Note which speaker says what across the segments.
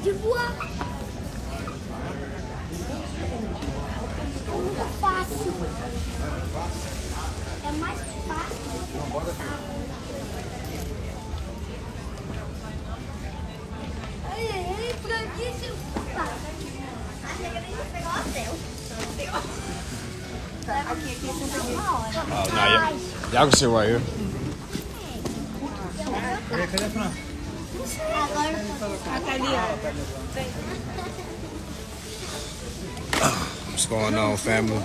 Speaker 1: Tu vois? Muito fácil. É mais fácil. Ele disse achei que ele ia pegar o céu. Aqui
Speaker 2: Oh, nah, y'all can sit right here. What's going on, family?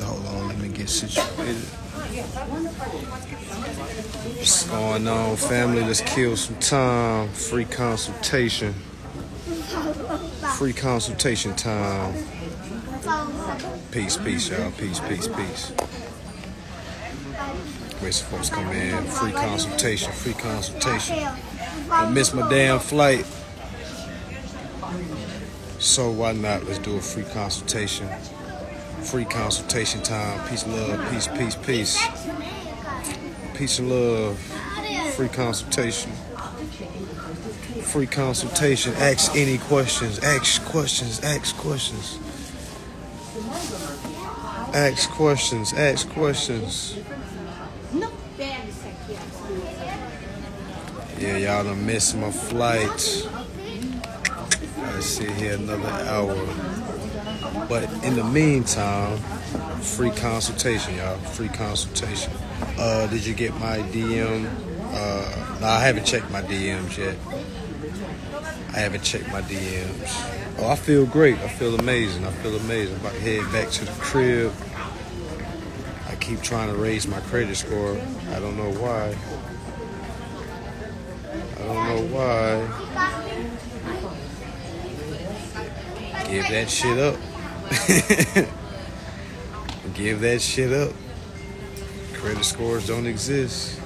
Speaker 2: Hold on, let me get situated. What's going on, family? Let's kill some time. Free consultation. Free consultation time. Peace, peace, y'all. Peace, peace, peace. Wait some folks come in. Free consultation, free consultation. I missed my damn flight. So why not? Let's do a free consultation. Free consultation time. Peace, love, peace, peace, peace. Peace and love. Free consultation. Free consultation. Ask any questions. Ask questions. Ask questions. Ask questions. Ask questions. Yeah, y'all done missed my flight. Gotta sit here another hour. But in the meantime, free consultation, y'all. Free consultation. Did you get my DM? No, I haven't checked my DMs yet. I haven't checked my DMs. Oh, I feel great. I feel amazing. I feel amazing. I'm about to head back to the crib. I keep trying to raise my credit score. I don't know why. I don't know why. Give that shit up. Give that shit up. Credit scores don't exist.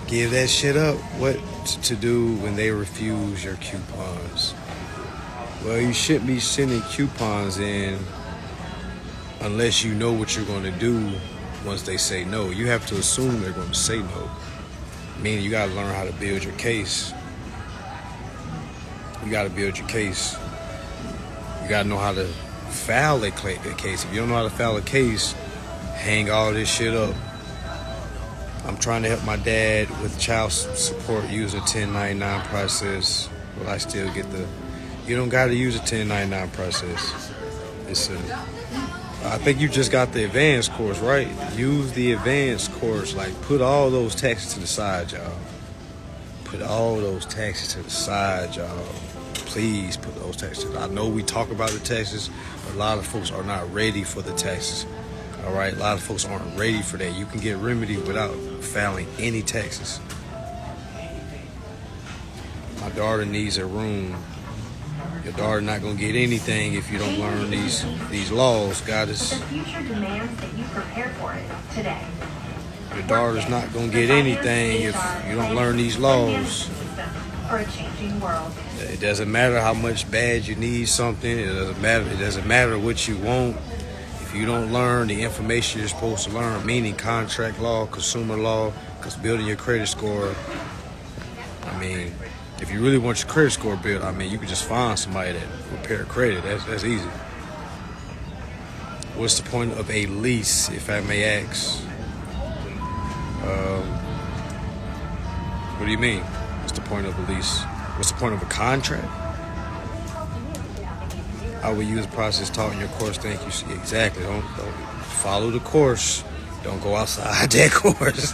Speaker 2: Give that shit up. What to do when they refuse your coupons? Well, you shouldn't be sending coupons in unless you know what you're going to do once they say no. You have to assume they're going to say no. Meaning you got to learn how to build your case. You got to build your case. You got to know how to file a case. If you don't know how to file a case, hang all this shit up. I'm trying to help my dad with child support using 1099 process. Will I still get the... You don't got to use a 1099 process. I think you just got the advanced course, right? Use the advanced course. Like, put all those taxes to the side, y'all. Put all those taxes to the side, y'all. Please put those taxes. I know we talk about the taxes, but a lot of folks are not ready for the taxes. All right? A lot of folks aren't ready for that. You can get remedy without filing any taxes. My daughter needs a room. Your daughter not gonna get anything if you don't learn these laws, goddess.
Speaker 3: The future demands that you prepare for it today.
Speaker 2: Your daughter's not gonna get anything if you don't learn these laws.
Speaker 3: For a changing world.
Speaker 2: It doesn't matter how much bad you need something. It doesn't matter what you want. If you don't learn the information you're supposed to learn, meaning contract law, consumer law, because building your credit score, I mean, if you really want your credit score built, I mean, you can just find somebody that repair credit. That's easy. What's the point of a lease, if I may ask? What do you mean? What's the point of a lease? What's the point of a contract? I will use the process taught in your course. Thank you. Exactly. Don't follow the course. Don't go outside that course.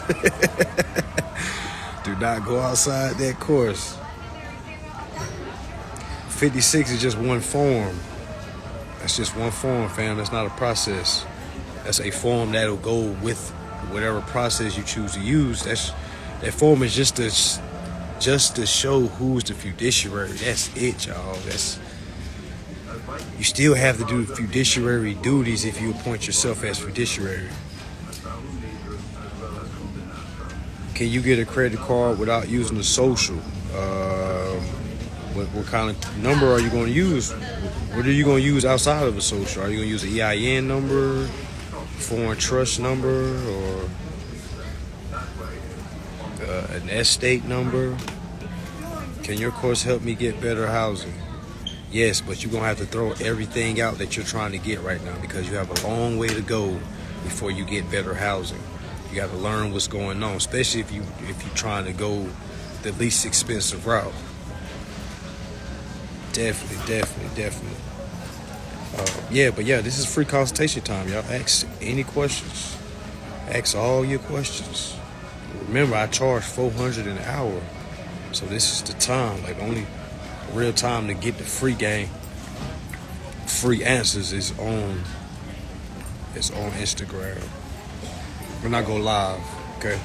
Speaker 2: Do not go outside that course. 56 is just one form. That's just one form, fam. That's not a process. That's a form that'll go with whatever process you choose to use. That form is just to show who's the fiduciary. That's it, y'all. You still have to do fiduciary duties if you appoint yourself as fiduciary. Can you get a credit card without using the social? What kind of number are you going to use? What are you going to use outside of a social? Are you going to use an EIN number, foreign trust number, or an estate number? Can your course help me get better housing? Yes, but you're going to have to throw everything out that you're trying to get right now, because you have a long way to go before you get better housing. You got to learn what's going on, especially if you're trying to go the least expensive route. Definitely. This is free consultation time, y'all. Ask any questions. Ask all your questions. Remember, I charge $400 an hour, so this is the time. Like, only real time to get the free game. Free answers is on Instagram. We're not go live, okay?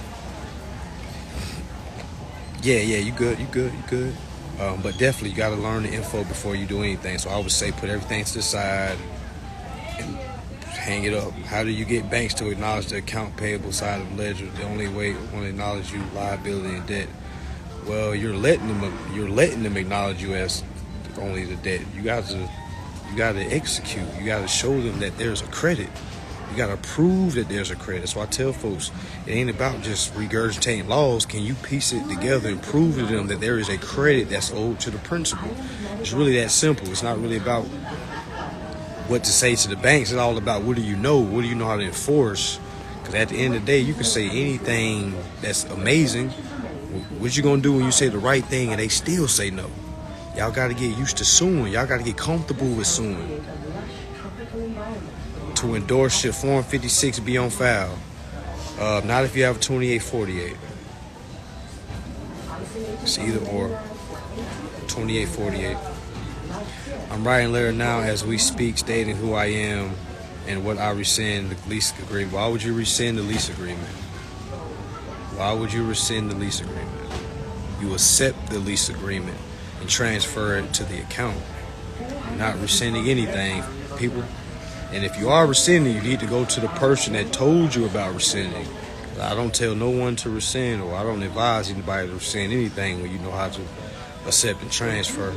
Speaker 2: Yeah, you good. But definitely, you got to learn the info before you do anything. So I would say put everything to the side and hang it up. How do you get banks to acknowledge the account payable side of the ledger? The only way they want to acknowledge you liability and debt. Well, you're letting them acknowledge you as only the debt. You got to execute. You got to show them that there's a credit. You got to prove that there's a credit. So I tell folks, it ain't about just regurgitating laws. Can you piece it together and prove to them that there is a credit that's owed to the principal? It's really that simple. It's not really about what to say to the banks. It's all about what do you know? What do you know how to enforce? Because at the end of the day, you can say anything that's amazing. What you going to do when you say the right thing and they still say no? Y'all got to get used to suing. Y'all got to get comfortable with suing. To endorse your Form 56 be on file. Not if you have a 2848. It's either or. 2848. I'm writing a letter now as we speak stating who I am and what I rescind the lease agreement. Why would you rescind the lease agreement? Why would you rescind the lease agreement? You accept the lease agreement and transfer it to the account. You're not rescinding anything, people. And if you are rescinding, you need to go to the person that told you about rescinding. I don't tell no one to rescind, or I don't advise anybody to rescind anything when you know how to accept and transfer.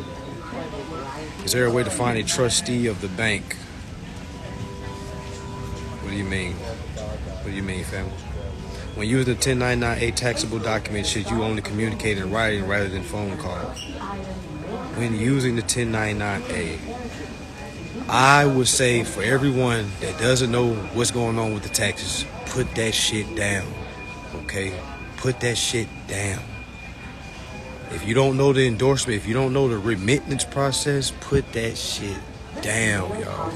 Speaker 2: Is there a way to find a trustee of the bank? What do you mean? What do you mean, family? When using the 1099A taxable document, should you only communicate in writing rather than phone calls? When using the 1099A, I would say for everyone that doesn't know what's going on with the taxes, put that shit down, okay? Put that shit down. If you don't know the endorsement, if you don't know the remittance process, put that shit down, y'all.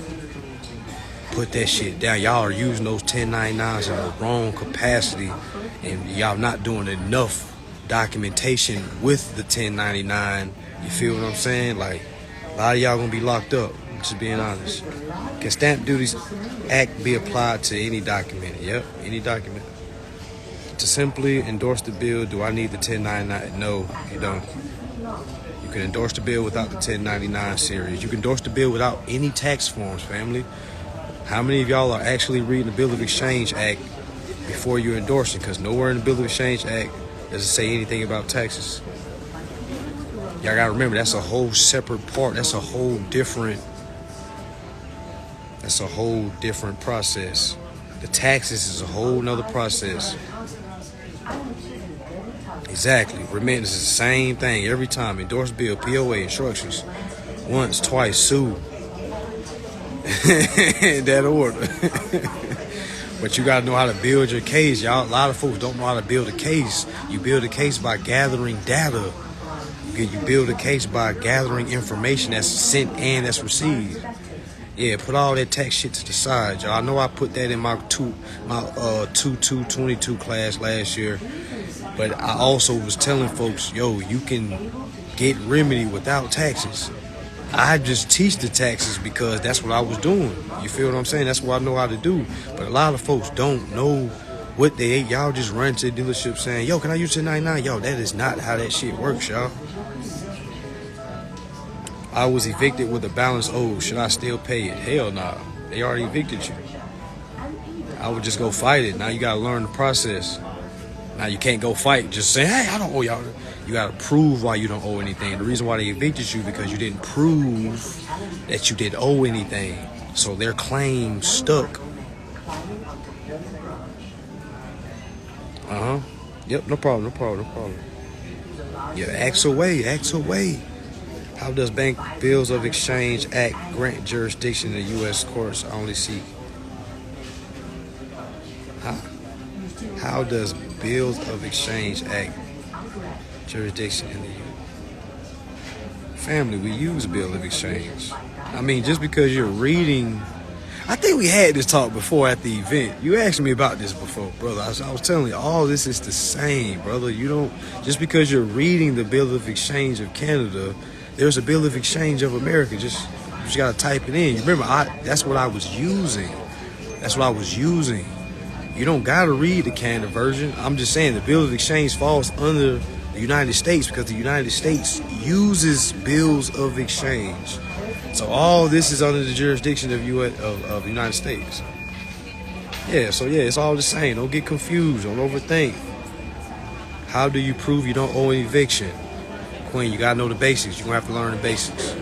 Speaker 2: Put that shit down. Y'all are using those 1099s in the wrong capacity, and y'all not doing enough documentation with the 1099. You feel what I'm saying? Like, a lot of y'all gonna be locked up. Just being honest. Can Stamp Duties Act be applied to any document? Yep, any document. To simply endorse the bill, do I need the 1099? No, you don't. You can endorse the bill without the 1099 series. You can endorse the bill without any tax forms, family. How many of y'all are actually reading the Bill of Exchange Act before you're endorsing? Because nowhere in the Bill of Exchange Act does it say anything about taxes. Y'all gotta remember, that's a whole separate part. That's a whole different process. The taxes is a whole nother process. Exactly. Remittance is the same thing every time. Endorse bill, POA, instructions. Once, twice, sue. In that order. But you got to know how to build your case, y'all. A lot of folks don't know how to build a case. You build a case by gathering data. You build a case by gathering information that's sent and that's received. Yeah, put all that tax shit to the side, y'all. I know I put that in my 2222 class last year, but I also was telling folks, yo, you can get remedy without taxes. I just teach the taxes because that's what I was doing. You feel what I'm saying? That's what I know how to do. But a lot of folks don't know what they ate. Y'all just run to the dealership saying, yo, can I use 1099? Yo, that is not how that shit works, y'all. I was evicted with a balance owed. Should I still pay it? Hell nah. They already evicted you. I would just go fight it. Now you gotta learn the process. Now you can't go fight just saying, hey, I don't owe y'all. You got to prove why you don't owe anything. The reason why they evicted you because you didn't prove that you didn't owe anything. So their claim stuck. Yep, no problem. Yeah, ask away. How does Bank Bills of Exchange Act grant jurisdiction in the U.S. courts only seek? How does Bills of Exchange Act jurisdiction in the U.S.? Family, we use Bill of Exchange. I mean, just because you're reading... I think we had this talk before at the event. You asked me about this before, brother. I was telling you, all this is the same, brother. You don't... Just because you're reading the Bill of Exchange of Canada... There's a Bill of Exchange of America. You just got to type it in. Remember, that's what I was using. You don't got to read the Canada version. I'm just saying the Bill of Exchange falls under the United States because the United States uses bills of exchange. So all this is under the jurisdiction of the United States. Yeah, so yeah, it's all the same. Don't get confused. Don't overthink. How do you prove you don't owe an eviction? Queen, you gotta know the basics. You're gonna have to learn the basics.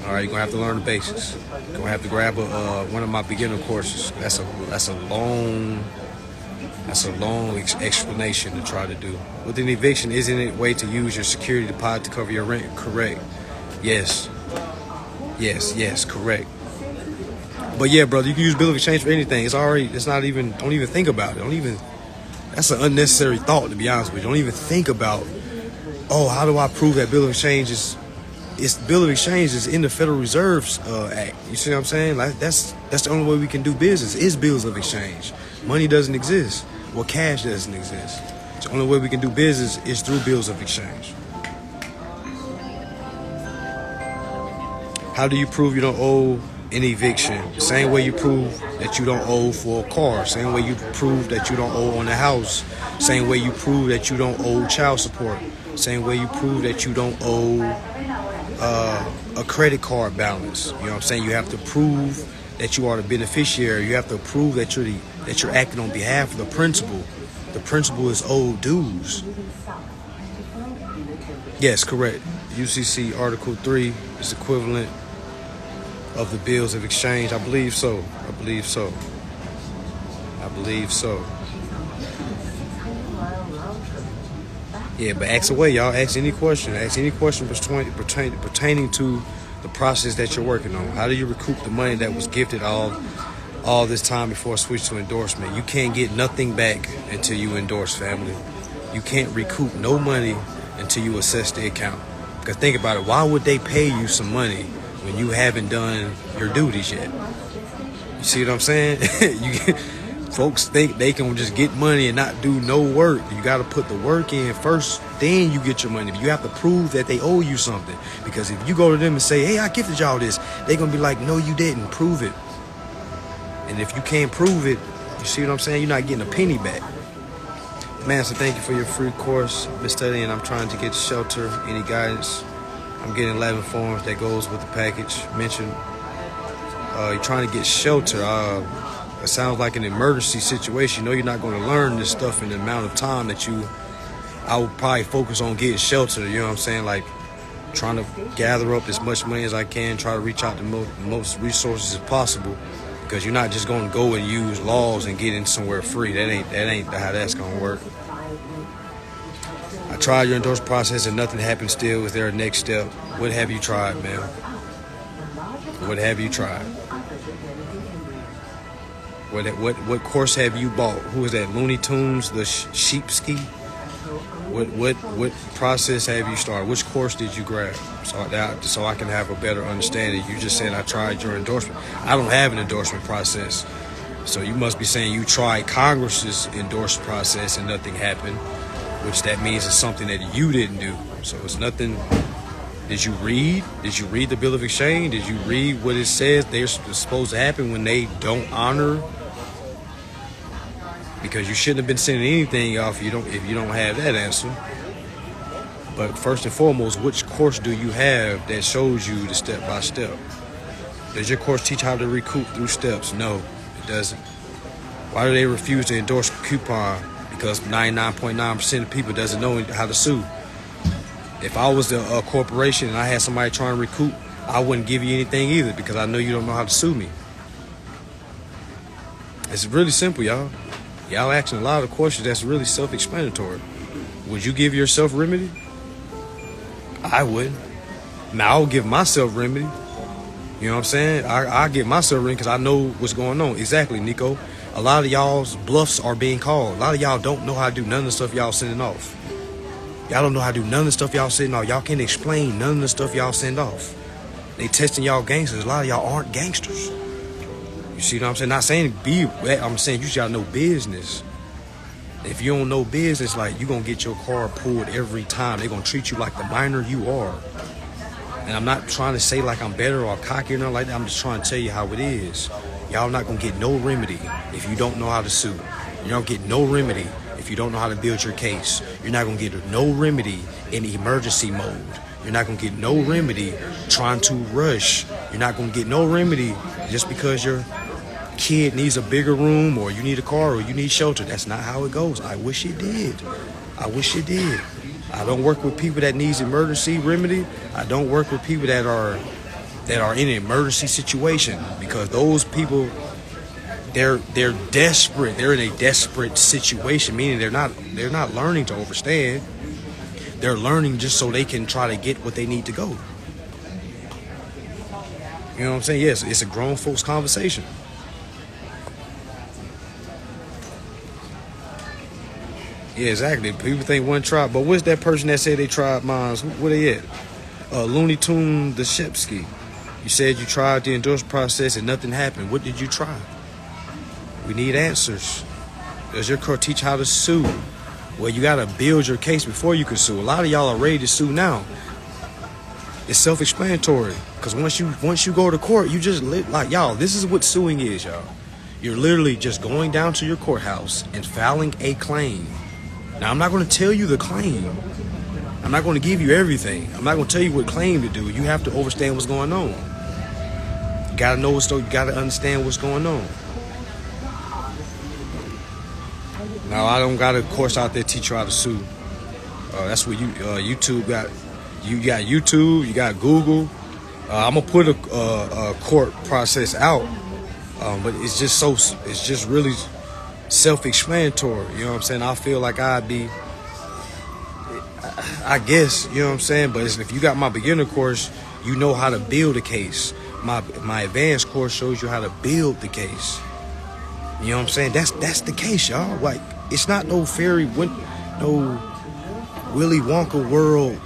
Speaker 2: All right, you're gonna have to learn the basics. You're gonna have to grab one of my beginner courses. That's a long explanation to try to do. With an eviction, isn't it a way to use your security deposit to cover your rent? Correct. Yes, correct. But yeah, brother, you can use Bill of Exchange for anything. Don't even think about it. That's an unnecessary thought, to be honest with you. Don't even think about, oh, how do I prove that Bill of Exchange is... Bill of Exchange is in the Federal Reserve Act. You see what I'm saying? Like that's the only way we can do business is bills of exchange. Money doesn't exist. Well, cash doesn't exist. So the only way we can do business is through bills of exchange. How do you prove you don't owe an eviction? Same way you prove that you don't owe for a car. Same way you prove that you don't owe on a house. Same way you prove that you don't owe child support. Same way you prove that you don't owe a credit card balance. You know what I'm saying? You have to prove that you are the beneficiary. You have to prove that you're acting on behalf of the principal. The principal is owed dues. Yes, correct. UCC Article 3 is equivalent of the bills of exchange. I believe so. Yeah, but ask away, y'all. Ask any question. Pertaining to the process that you're working on. How do you recoup the money that was gifted all this time before a switch to endorsement? You can't get nothing back until you endorse, family. You can't recoup no money until you assess the account. Because think about it. Why would they pay you some money when you haven't done your duties yet? You see what I'm saying? Folks think they can just get money and not do no work. You got to put the work in first, then you get your money. You have to prove that they owe you something. Because if you go to them and say, hey, I gifted y'all this, they're going to be like, no, you didn't. Prove it. And if you can't prove it, you see what I'm saying? You're not getting a penny back. Mansa, thank you for your free course. Been studying. I'm trying to get shelter. Any guidance? I'm getting 11 forms that goes with the package. Mentioned you're trying to get shelter. It sounds like an emergency situation. You know you're not going to learn this stuff in the amount of time that I would probably focus on getting shelter. You know what I'm saying? Like trying to gather up as much money as I can, try to reach out to most resources as possible. Because you're not just going to go and use laws and get in somewhere free. That ain't how that's going to work. I tried your endorsement process and nothing happened still. Is there a next step? What have you tried, man? What have you tried? What course have you bought? Who is that? Looney Tunes, the sheepski? What process have you started? Which course did you grab? So I can have a better understanding. You just said I tried your endorsement. I don't have an endorsement process. So you must be saying you tried Congress's endorsement process and nothing happened, which that means it's something that you didn't do. So it's nothing. Did you read? Did you read the Bill of Exchange? Did you read what it says they're supposed to happen when they don't honor? Because you shouldn't have been sending anything off if you don't have that answer. But first and foremost, which course do you have that shows you the step by step? Does your course teach how to recoup through steps? No, it doesn't. Why do they refuse to endorse a coupon because 99.9% of people doesn't know how to sue. If I was a corporation and I had somebody trying to recoup, I wouldn't give you anything either because I know you don't know how to sue me. It's really simple, y'all. Y'all asking a lot of questions that's really self-explanatory. Would you give yourself remedy? I wouldn't. Now, I'll give myself remedy. You know what I'm saying? I give myself remedy because I know what's going on. Exactly, Nico. A lot of y'all's bluffs are being called. A lot of y'all don't know how to do none of the stuff y'all sending off. Y'all don't know how to do none of the stuff y'all sending off. Y'all can't explain none of the stuff y'all send off. They testing y'all gangsters. A lot of y'all aren't gangsters. You see what I'm saying? Not saying be, I'm saying you just gotta know business. If you don't know business, like, you're gonna get your car pulled every time. They're gonna treat you like the minor you are. And I'm not trying to say like I'm better or cocky or nothing like that. I'm just trying to tell you how it is. Y'all not gonna get no remedy if you don't know how to sue. You don't get no remedy if you don't know how to build your case. You're not gonna get no remedy in emergency mode. You're not gonna get no remedy trying to rush. You're not gonna get no remedy just because your kid needs a bigger room or you need a car or you need shelter. That's not how it goes. I wish it did. I wish it did. I don't work with people that needs emergency remedy. I don't work with people that are in an emergency situation, because those people, they're desperate. They're in a desperate situation, meaning they're not learning to understand. They're learning just so they can try to get what they need to go. You know what I'm saying? Yes, it's a grown folks conversation. Yeah, exactly. People think one tribe, but what's that person that said they tried mines? Where they at? Looney Tune the Shepsky. You said you tried the endorsement process and nothing happened. What did you try? We need answers. Does your court teach how to sue? Well, you got to build your case before you can sue. A lot of y'all are ready to sue now. It's self-explanatory, because once you go to court, you just like, y'all, this is what suing is, y'all. You're literally just going down to your courthouse and filing a claim. Now, I'm not going to tell you the claim. I'm not going to give you everything. I'm not going to tell you what claim to do. You have to understand what's going on. You got to know you got to understand what's going on. Now, I don't got a course out there teach you how to sue. That's what YouTube got. You got YouTube. You got Google. I'm gonna put a court process out, but it's just really self-explanatory. You know what I'm saying? I feel like I guess, you know what I'm saying? But if you got my beginner course, you know how to build a case. My advanced course shows you how to build the case. You know what I'm saying? That's the case, y'all. Like, it's not no no Willy Wonka world.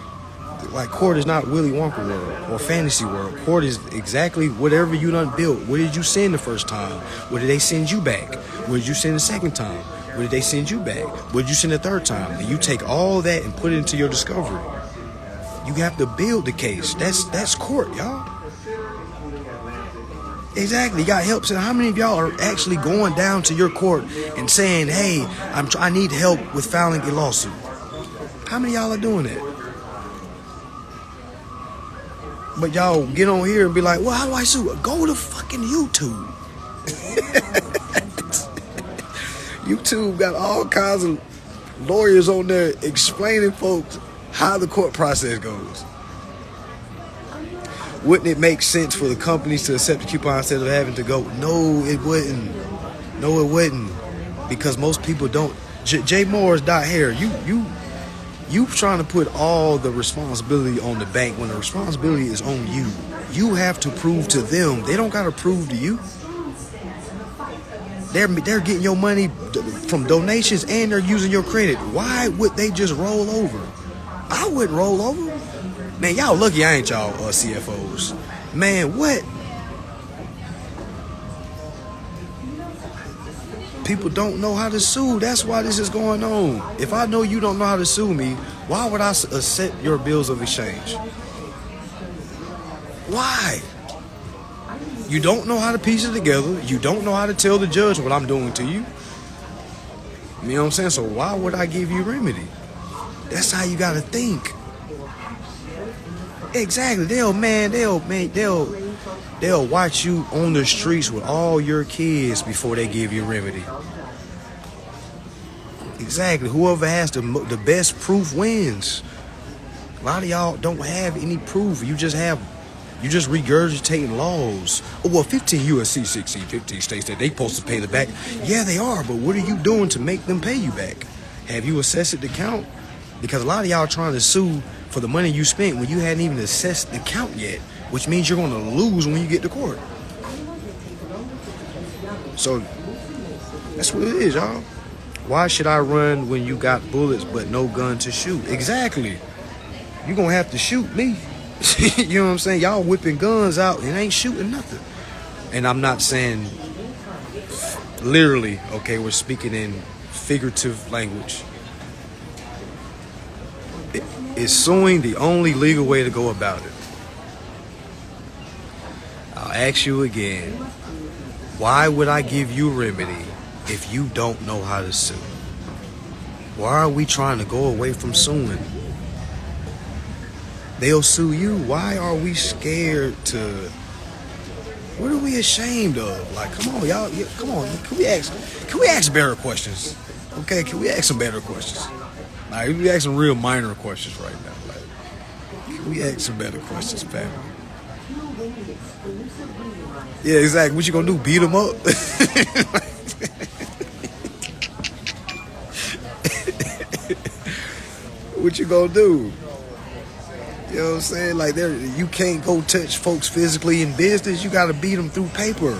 Speaker 2: Like, court is not Willy Wonka world or fantasy world. Court is exactly whatever you done built. What did you send the first time? What did they send you back? What did you send the second time? What did they send you back? What did you send the third time? And you take all that and put it into your discovery. You have to build the case. That's court, y'all. Exactly. You got help. So how many of y'all are actually going down to your court and saying, hey, I need help with filing a lawsuit? How many of y'all are doing that? But y'all get on here and be like, well, how do I sue? Go to fucking YouTube. YouTube got all kinds of lawyers on there explaining folks how the court process goes. Wouldn't it make sense for the companies to accept the coupon instead of having to go? No, it wouldn't. No, it wouldn't. Because most people don't. Jay Moore's dot hair. You trying to put all the responsibility on the bank when the responsibility is on you. You have to prove to them. They don't got to prove to you. They're getting your money from donations and they're using your credit. Why would they just roll over? I wouldn't roll over. Man, y'all lucky I ain't y'all CFOs. Man, what? People don't know how to sue. That's why this is going on. If I know you don't know how to sue me, why would I accept your bills of exchange? Why? You don't know how to piece it together. You don't know how to tell the judge what I'm doing to you. You know what I'm saying? So why would I give you remedy? That's how you got to think. Exactly. They'll watch you on the streets with all your kids before they give you remedy. Exactly. Whoever has the best proof wins. A lot of y'all don't have any proof. You just regurgitating laws. Oh, well, 15 U.S.C. 1615 states that they supposed to pay the back. Yeah, they are, but what are you doing to make them pay you back? Have you assessed the count? Because a lot of y'all trying to sue for the money you spent when you hadn't even assessed the count yet, which means you're going to lose when you get to court. So that's what it is, y'all. Why should I run when you got bullets but no gun to shoot? Exactly. You're going to have to shoot me. You know what I'm saying? Y'all whipping guns out and ain't shooting nothing. And I'm not saying literally, okay, we're speaking in figurative language. Is suing the only legal way to go about it? I'll ask you again. Why would I give you a remedy if you don't know how to sue? Why are we trying to go away from suing? They'll sue you. Why are we scared to? What are we ashamed of? Like, come on, y'all. Come on. Can we ask better questions? Okay, can we ask some better questions? Like, we ask some real minor questions right now. Like, can we ask some better questions, family? Yeah, exactly. What you gonna do? Beat them up? What you gonna do? You know what I'm saying? Like, you can't go touch folks physically in business. You got to beat them through paper.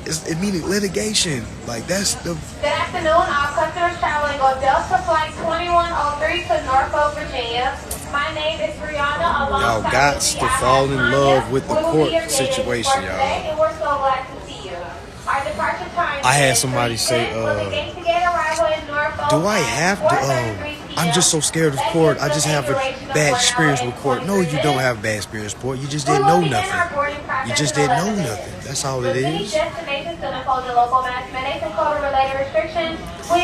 Speaker 2: It means litigation. Like, that's the...
Speaker 4: Good afternoon. All customers traveling on Delta Flight 2103 to Norfolk, Virginia. My name is Brianna.
Speaker 2: Y'all got to fall in love with the court situation, y'all.
Speaker 4: And we're so glad to see you. Our departure time
Speaker 2: I had somebody say, do I have to... I'm just so scared of court. I just have a bad experience with court. No, you don't have a bad experience with court. You just didn't know nothing. You just didn't know nothing. That's all it is.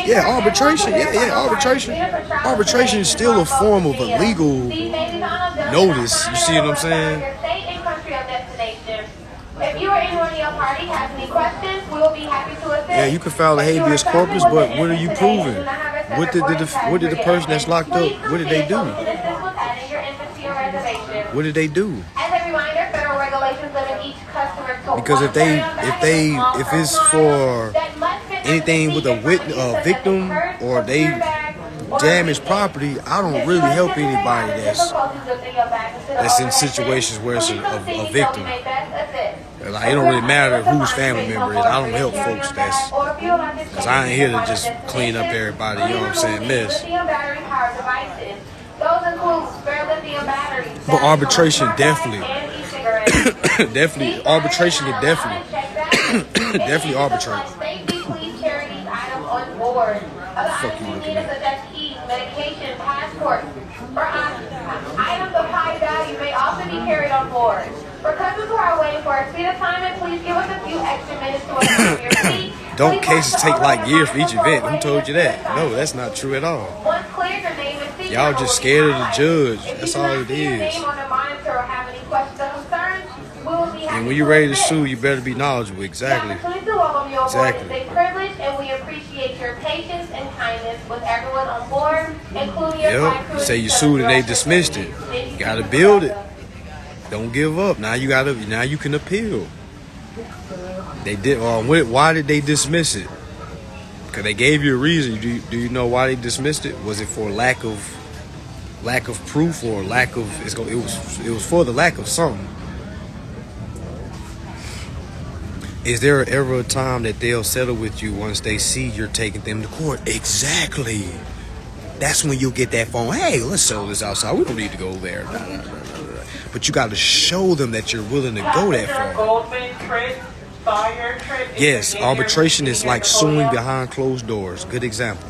Speaker 2: Yeah, arbitration. Yeah, arbitration. Arbitration is still a form of a legal notice. You see what I'm saying?
Speaker 4: If you or anyone in your party has any questions, we will be happy to assist.
Speaker 2: Yeah, you can file a habeas corpus, but what are you proving? What did the person that's locked up? What did they do? What did they do?
Speaker 4: As a reminder, federal regulations limit each customer to
Speaker 2: Because if it's for anything with a victim or they damage property, I don't really help anybody that's in situations where it's a victim. Like, it don't really matter whose family member it is. I don't help folks because I ain't here to just clean up everybody, you know what I'm saying, mess. But arbitration definitely arbitration can definitely arbitrate. Fuck you looking at.
Speaker 4: Medication, passport, or items of high value may also be carried on board. For customers who are waiting for a seat assignment, please give us a few extra minutes to assign your seat.
Speaker 2: Don't cases take like years for each event? Who told you that? No, that's not true at all.
Speaker 4: Once cleared, your name and seat.
Speaker 2: Y'all just scared of the judge. That's all it is. And when you're ready to sue, you better be knowledgeable. Exactly.
Speaker 4: Exactly. And we appreciate your patience and kindness with everyone on board, including your flight crew.
Speaker 2: Say you sued and they dismissed it. You gotta build it. Don't give up. Now you can appeal. They did. Why did they dismiss it? Because they gave you a reason. Do you know why they dismissed it? Was it for lack of proof or lack of? It was for the lack of something. Is there ever a time that they'll settle with you once they see you're taking them to court? Exactly. That's when you'll get that phone. Hey, let's settle this outside. We don't need to go there. Nah. But you got to show them that you're willing to go that far. Yes, arbitration is like suing behind closed doors. Good example.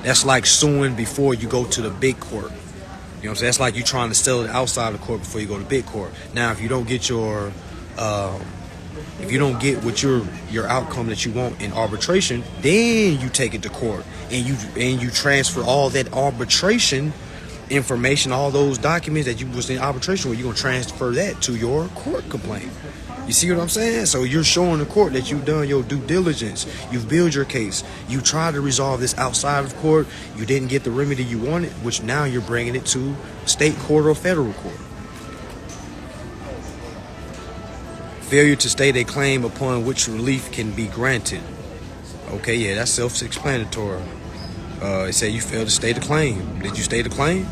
Speaker 2: That's like suing before you go to the big court. You know what I'm saying? That's like you trying to settle it outside the court before you go to big court. Now, if you don't get what your outcome that you want in arbitration, then you take it to court and you transfer all that arbitration information, all those documents that you was in arbitration with. You're gonna transfer that to your court complaint. You You see what I'm saying? So you're showing the court that you've done your due diligence. You've built your case. You tried to resolve this outside of court. You didn't get the remedy you wanted, which now you're bringing it to state court or federal court. Failure to state a claim upon which relief can be granted. Okay, yeah, that's self-explanatory. It said you failed to state a claim. Did you state a claim?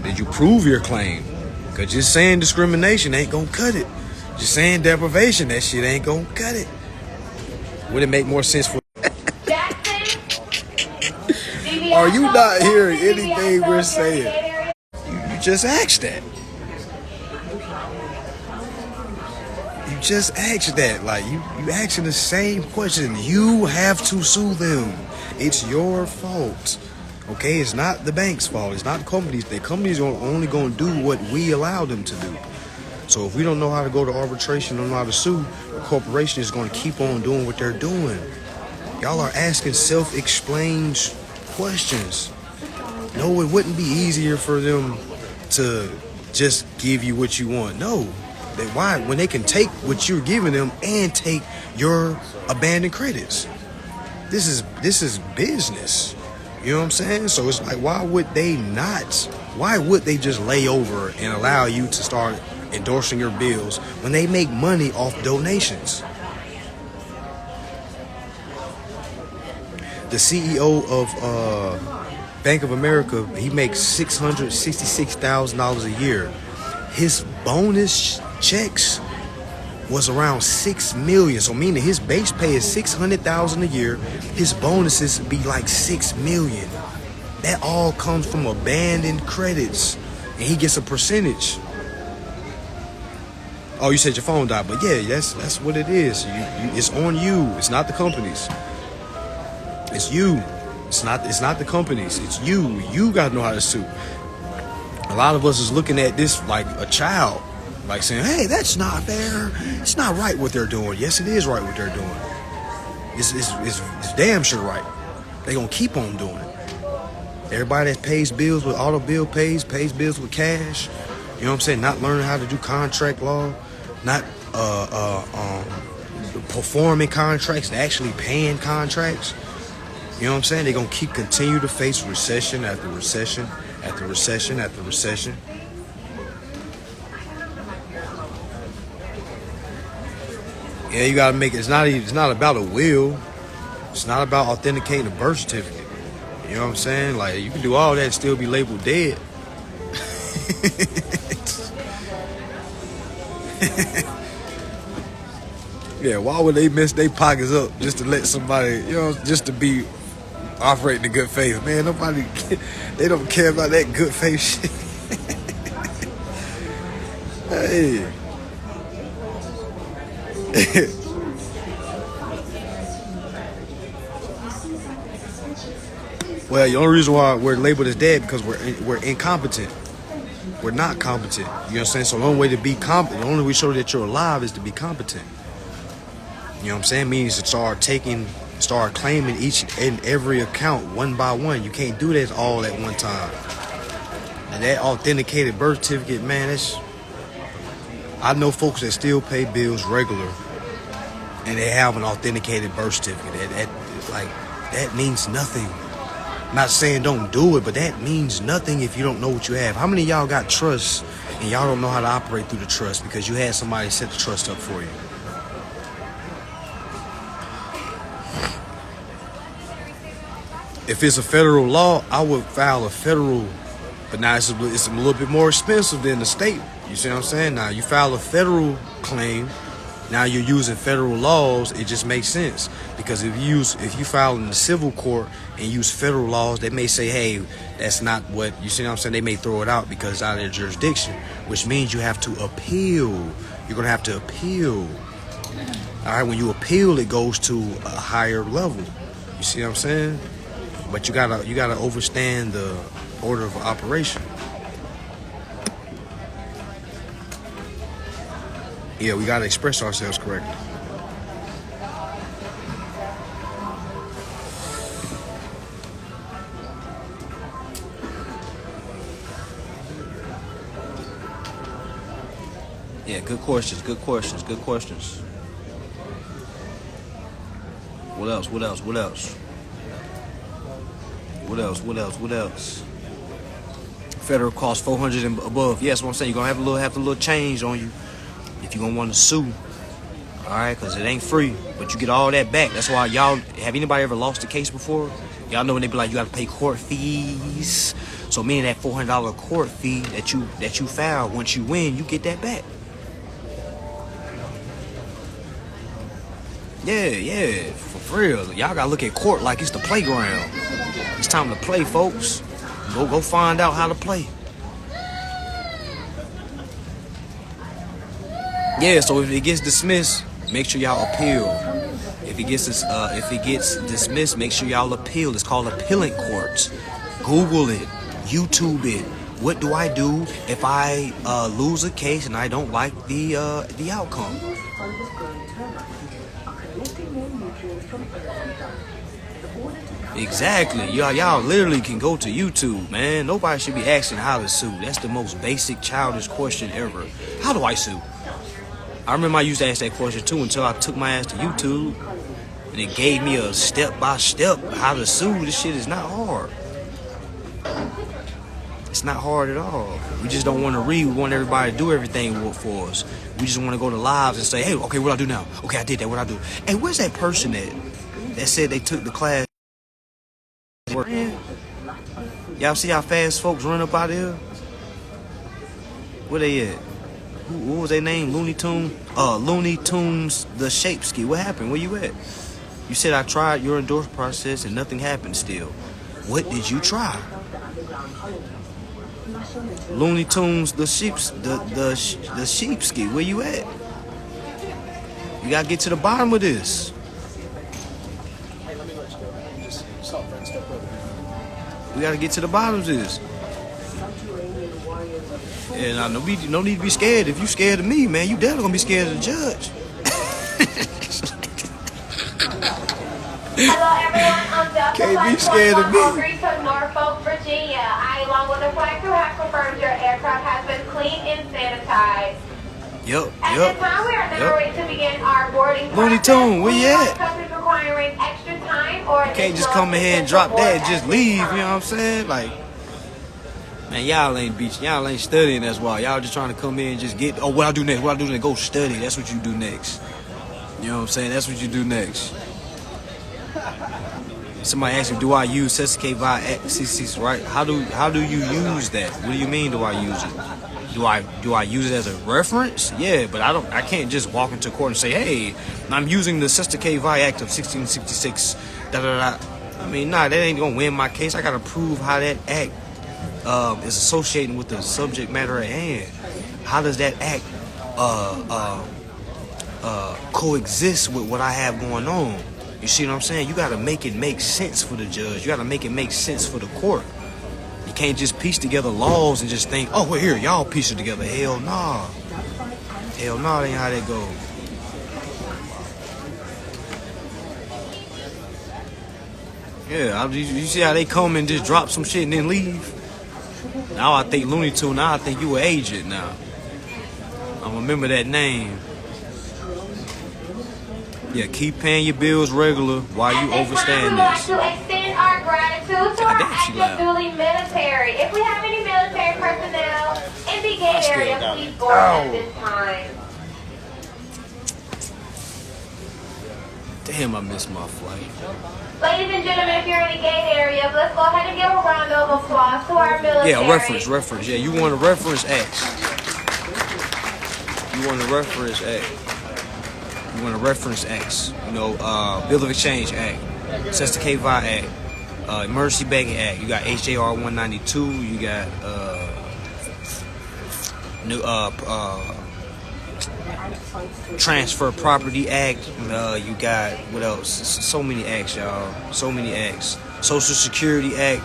Speaker 2: Did you prove your claim? Because just saying discrimination ain't gonna cut it. Just saying deprivation, that shit ain't gonna cut it. Would it make more sense for... Are you not hearing anything we're saying? You just asked that. You just asked that. Like, you asking the same question. You have to sue them. It's your fault. Okay? It's not the bank's fault. It's not the companies. The companies are only going to do what we allow them to do. So if we don't know how to go to arbitration, don't know how to sue, the corporation is going to keep on doing what they're doing. Y'all are asking self-explained questions. No, it wouldn't be easier for them to just give you what you want. No. Why? When they can take what you're giving them and take your abandoned credits. This is business. You know what I'm saying? So it's like, why would they not? Why would they just lay over and allow you to start endorsing your bills when they make money off donations? The CEO of Bank of America, he makes $666,000 a year. His bonus checks was around $6 million. So meaning his base pay is $600,000 a year. His bonuses be like $6 million. That all comes from abandoned credits, and he gets a percentage. Oh, you said your phone died, but yeah, that's what it is. It's on you. It's not the companies. It's you. It's not the companies. It's you. You gotta know how to sue. A lot of us is looking at this like a child, like saying, "Hey, that's not fair. It's not right what they're doing." Yes, it is right what they're doing. It's damn sure right. They gonna keep on doing it. Everybody that pays bills with auto bill pays bills with cash. You know what I'm saying? Not learning how to do contract law, not performing contracts, actually paying contracts. You know what I'm saying? They're going to continue to face recession after recession after recession after recession. Yeah, you got to make it. It's not about a will. It's not about authenticating a birth certificate. You know what I'm saying? Like, you can do all that and still be labeled dead. Yeah, why would they mess their pockets up just to let somebody, you know, just to be operating in good faith? Man, nobody, they don't care about that good faith shit. Hey. Well, the only reason why we're labeled as dead because we're incompetent. We're not competent. You know what I'm saying? So the only way to be competent, the only way to show that you're alive is to be competent. You know what I'm saying? Means to start claiming each and every account one by one. You can't do that all at one time. And that authenticated birth certificate, man, I know folks that still pay bills regular and they have an authenticated birth certificate. That means nothing. I'm not saying don't do it, but that means nothing if you don't know what you have. How many of y'all got trust and y'all don't know how to operate through the trust because you had somebody set the trust up for you? If it's a federal law, I would file a federal, but now it's a little bit more expensive than the state. You see what I'm saying? Now you file a federal claim. Now you're using federal laws. It just makes sense because if you file in the civil court and use federal laws, they may say, hey, that's not what, you see what I'm saying? They may throw it out because it's out of their jurisdiction, which means you have to appeal. You're going to have to appeal. All right, when you appeal, it goes to a higher level. You see what I'm saying? But you gotta overstand the order of operation. Yeah, we gotta express ourselves correctly.
Speaker 5: Yeah, good questions. Good questions. Good questions. What else? What else? What else? What else? What else? What else? Federal cost 400 and above. Yes, what I'm saying, you're gonna have a little change on you if you're gonna want to sue. All right, because it ain't free, but you get all that back. That's why y'all, have anybody ever lost a case before? Y'all know when they be like, you got to pay court fees. So meaning that $400 court fee that you filed, once you win, you get that back. Yeah, for real. Y'all gotta look at court like it's the playground. It's time to play, folks. Go find out how to play. Yeah, so if it gets dismissed, make sure y'all appeal. If it gets dismissed, make sure y'all appeal. It's called appellate courts. Google it, YouTube it. What do I do if I lose a case and I don't like the outcome? Exactly. Y'all literally can go to YouTube, man. Nobody should be asking how to sue. That's the most basic childish question ever. How do I sue? I remember I used to ask that question too until I took my ass to YouTube and it gave me a step-by-step how to sue. This shit is not hard. It's not hard at all. We just don't want to read. We want everybody to do everything for us. We just want to go to lives and say, hey, okay, what do I do now? Okay, I did that. What I do? Hey, where's that person that said they took the class? Y'all see how fast folks run up out of here? Where they at? What was their name? Looney Tunes? Looney Tunes, the Shapeski. What happened? Where you at? You said I tried your endorsement process and nothing happened still. What did you try? Looney Tunes, the Sheepski. Where you at? You gotta get to the bottom of this. We gotta get to the bottom of this. And I know we no need to be scared. If you scared of me, man, you definitely gonna be scared of the judge.
Speaker 4: Hello everyone, I'm Delta
Speaker 5: Can't be
Speaker 4: Flight
Speaker 5: scared of me.
Speaker 4: 1103 to Norfolk, Virginia. I, along with the flight crew, have confirmed your aircraft has been cleaned and sanitized. At this time, we are now ready to begin our boarding process.
Speaker 5: Looney Tune, where you at?
Speaker 4: Requiring extra time or
Speaker 5: You can't just come in here and drop that and just leave, you know what I'm saying? Like, man, y'all ain't studying, that's why. Y'all just trying to come in and just get, what I do next, go study. That's what you do next. You know what I'm saying? That's what you do next. Somebody asked me, do I use Sesame via CC's, right? How do you use that? What do you mean, do I use it? Do I use it as a reference? Yeah, but I can't just walk into court and say, hey, I'm using the Sesame via Act of 1666. I mean, nah, that ain't gonna win my case. I gotta prove how that act is associating with the subject matter at hand. How does that act coexist with what I have going on? You see what I'm saying? You gotta make it make sense for the judge. You gotta make it make sense for the court. You can't just piece together laws and just think, oh, well, here, y'all piece it together. Hell nah. Hell nah, that ain't how that go. Yeah, you see how they come and just drop some shit and then leave? Now I think Looney Tune, now I think you an agent now. I remember that name. Yeah, keep paying your bills regular while you overstand this.
Speaker 4: We would like to extend our gratitude to our active duty military. If we have any military personnel in the gate area, please board at this time.
Speaker 5: Damn, I missed my flight.
Speaker 4: Ladies and gentlemen, if you're in the gate area, let's go ahead and give a round of applause to our military.
Speaker 5: Yeah, reference. Yeah, you want to reference X. You want to reference X. You want to reference X. You know, Bill of Exchange Act, Sesame via Act, Emergency Banking Act. You got HJR 192. You got Transfer Property Act. You got, what else? So many acts, y'all. So many acts. Social Security Act.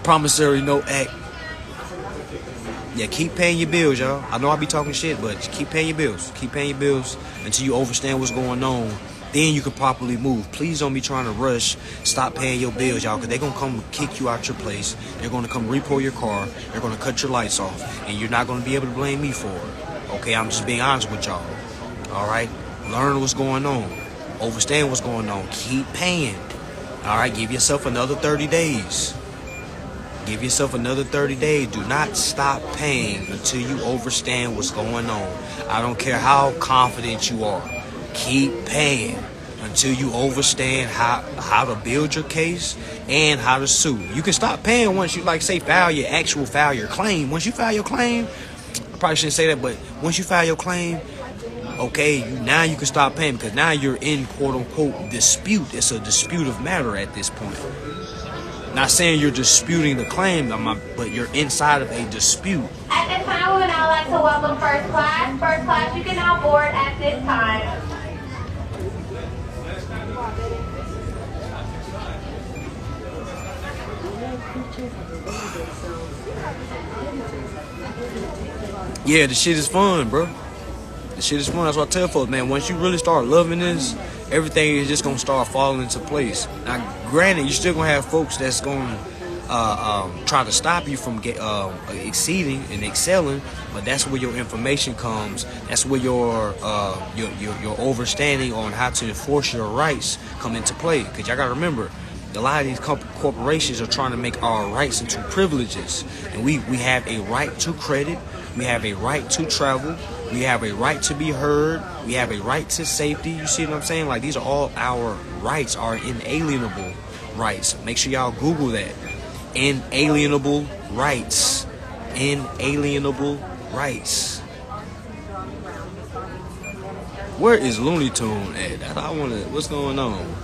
Speaker 5: Promissory Note Act. Yeah, keep paying your bills, y'all. I know I be talking shit, but keep paying your bills. Keep paying your bills until you understand what's going on Then you can properly move. Please don't be trying to rush. Stop paying your bills, y'all, because they're going to come kick you out your place. They're going to come repo your car. They're going to cut your lights off. And you're not going to be able to blame me for it. Okay, I'm just being honest with y'all. All right? Learn what's going on. Understand what's going on. Keep paying. All right? Give yourself another 30 days. Give yourself another 30 days. Do not stop paying until you understand what's going on. I don't care how confident you are. Keep paying until you understand how to build your case and how to sue. You can stop paying once you, like, say, file your claim. Once you file your claim, I probably shouldn't say that, but once you file your claim, okay, now you can stop paying because now you're in quote-unquote dispute. It's a dispute of matter at this point. Not saying you're disputing the claim, but you're inside of a dispute.
Speaker 4: At this time, we would now like to welcome first class. First class, you can now board at this time.
Speaker 5: Yeah, the shit is fun, bro. The shit is fun. That's what I tell folks, man. Once you really start loving this, everything is just gonna start falling into place. Now, granted, you're still gonna have folks that's gonna try to stop you from exceeding and excelling, but that's where your information comes. That's where your understanding on how to enforce your rights come into play. Because y'all gotta remember, a lot of these corporations are trying to make our rights into privileges, and we have a right to credit. We have a right to travel. We have a right to be heard. We have a right to safety. You see what I'm saying? Like, these are all our rights, our inalienable rights. Make sure y'all Google that. Inalienable rights. Inalienable rights. Where is Looney Tune at? I want to. What's going on?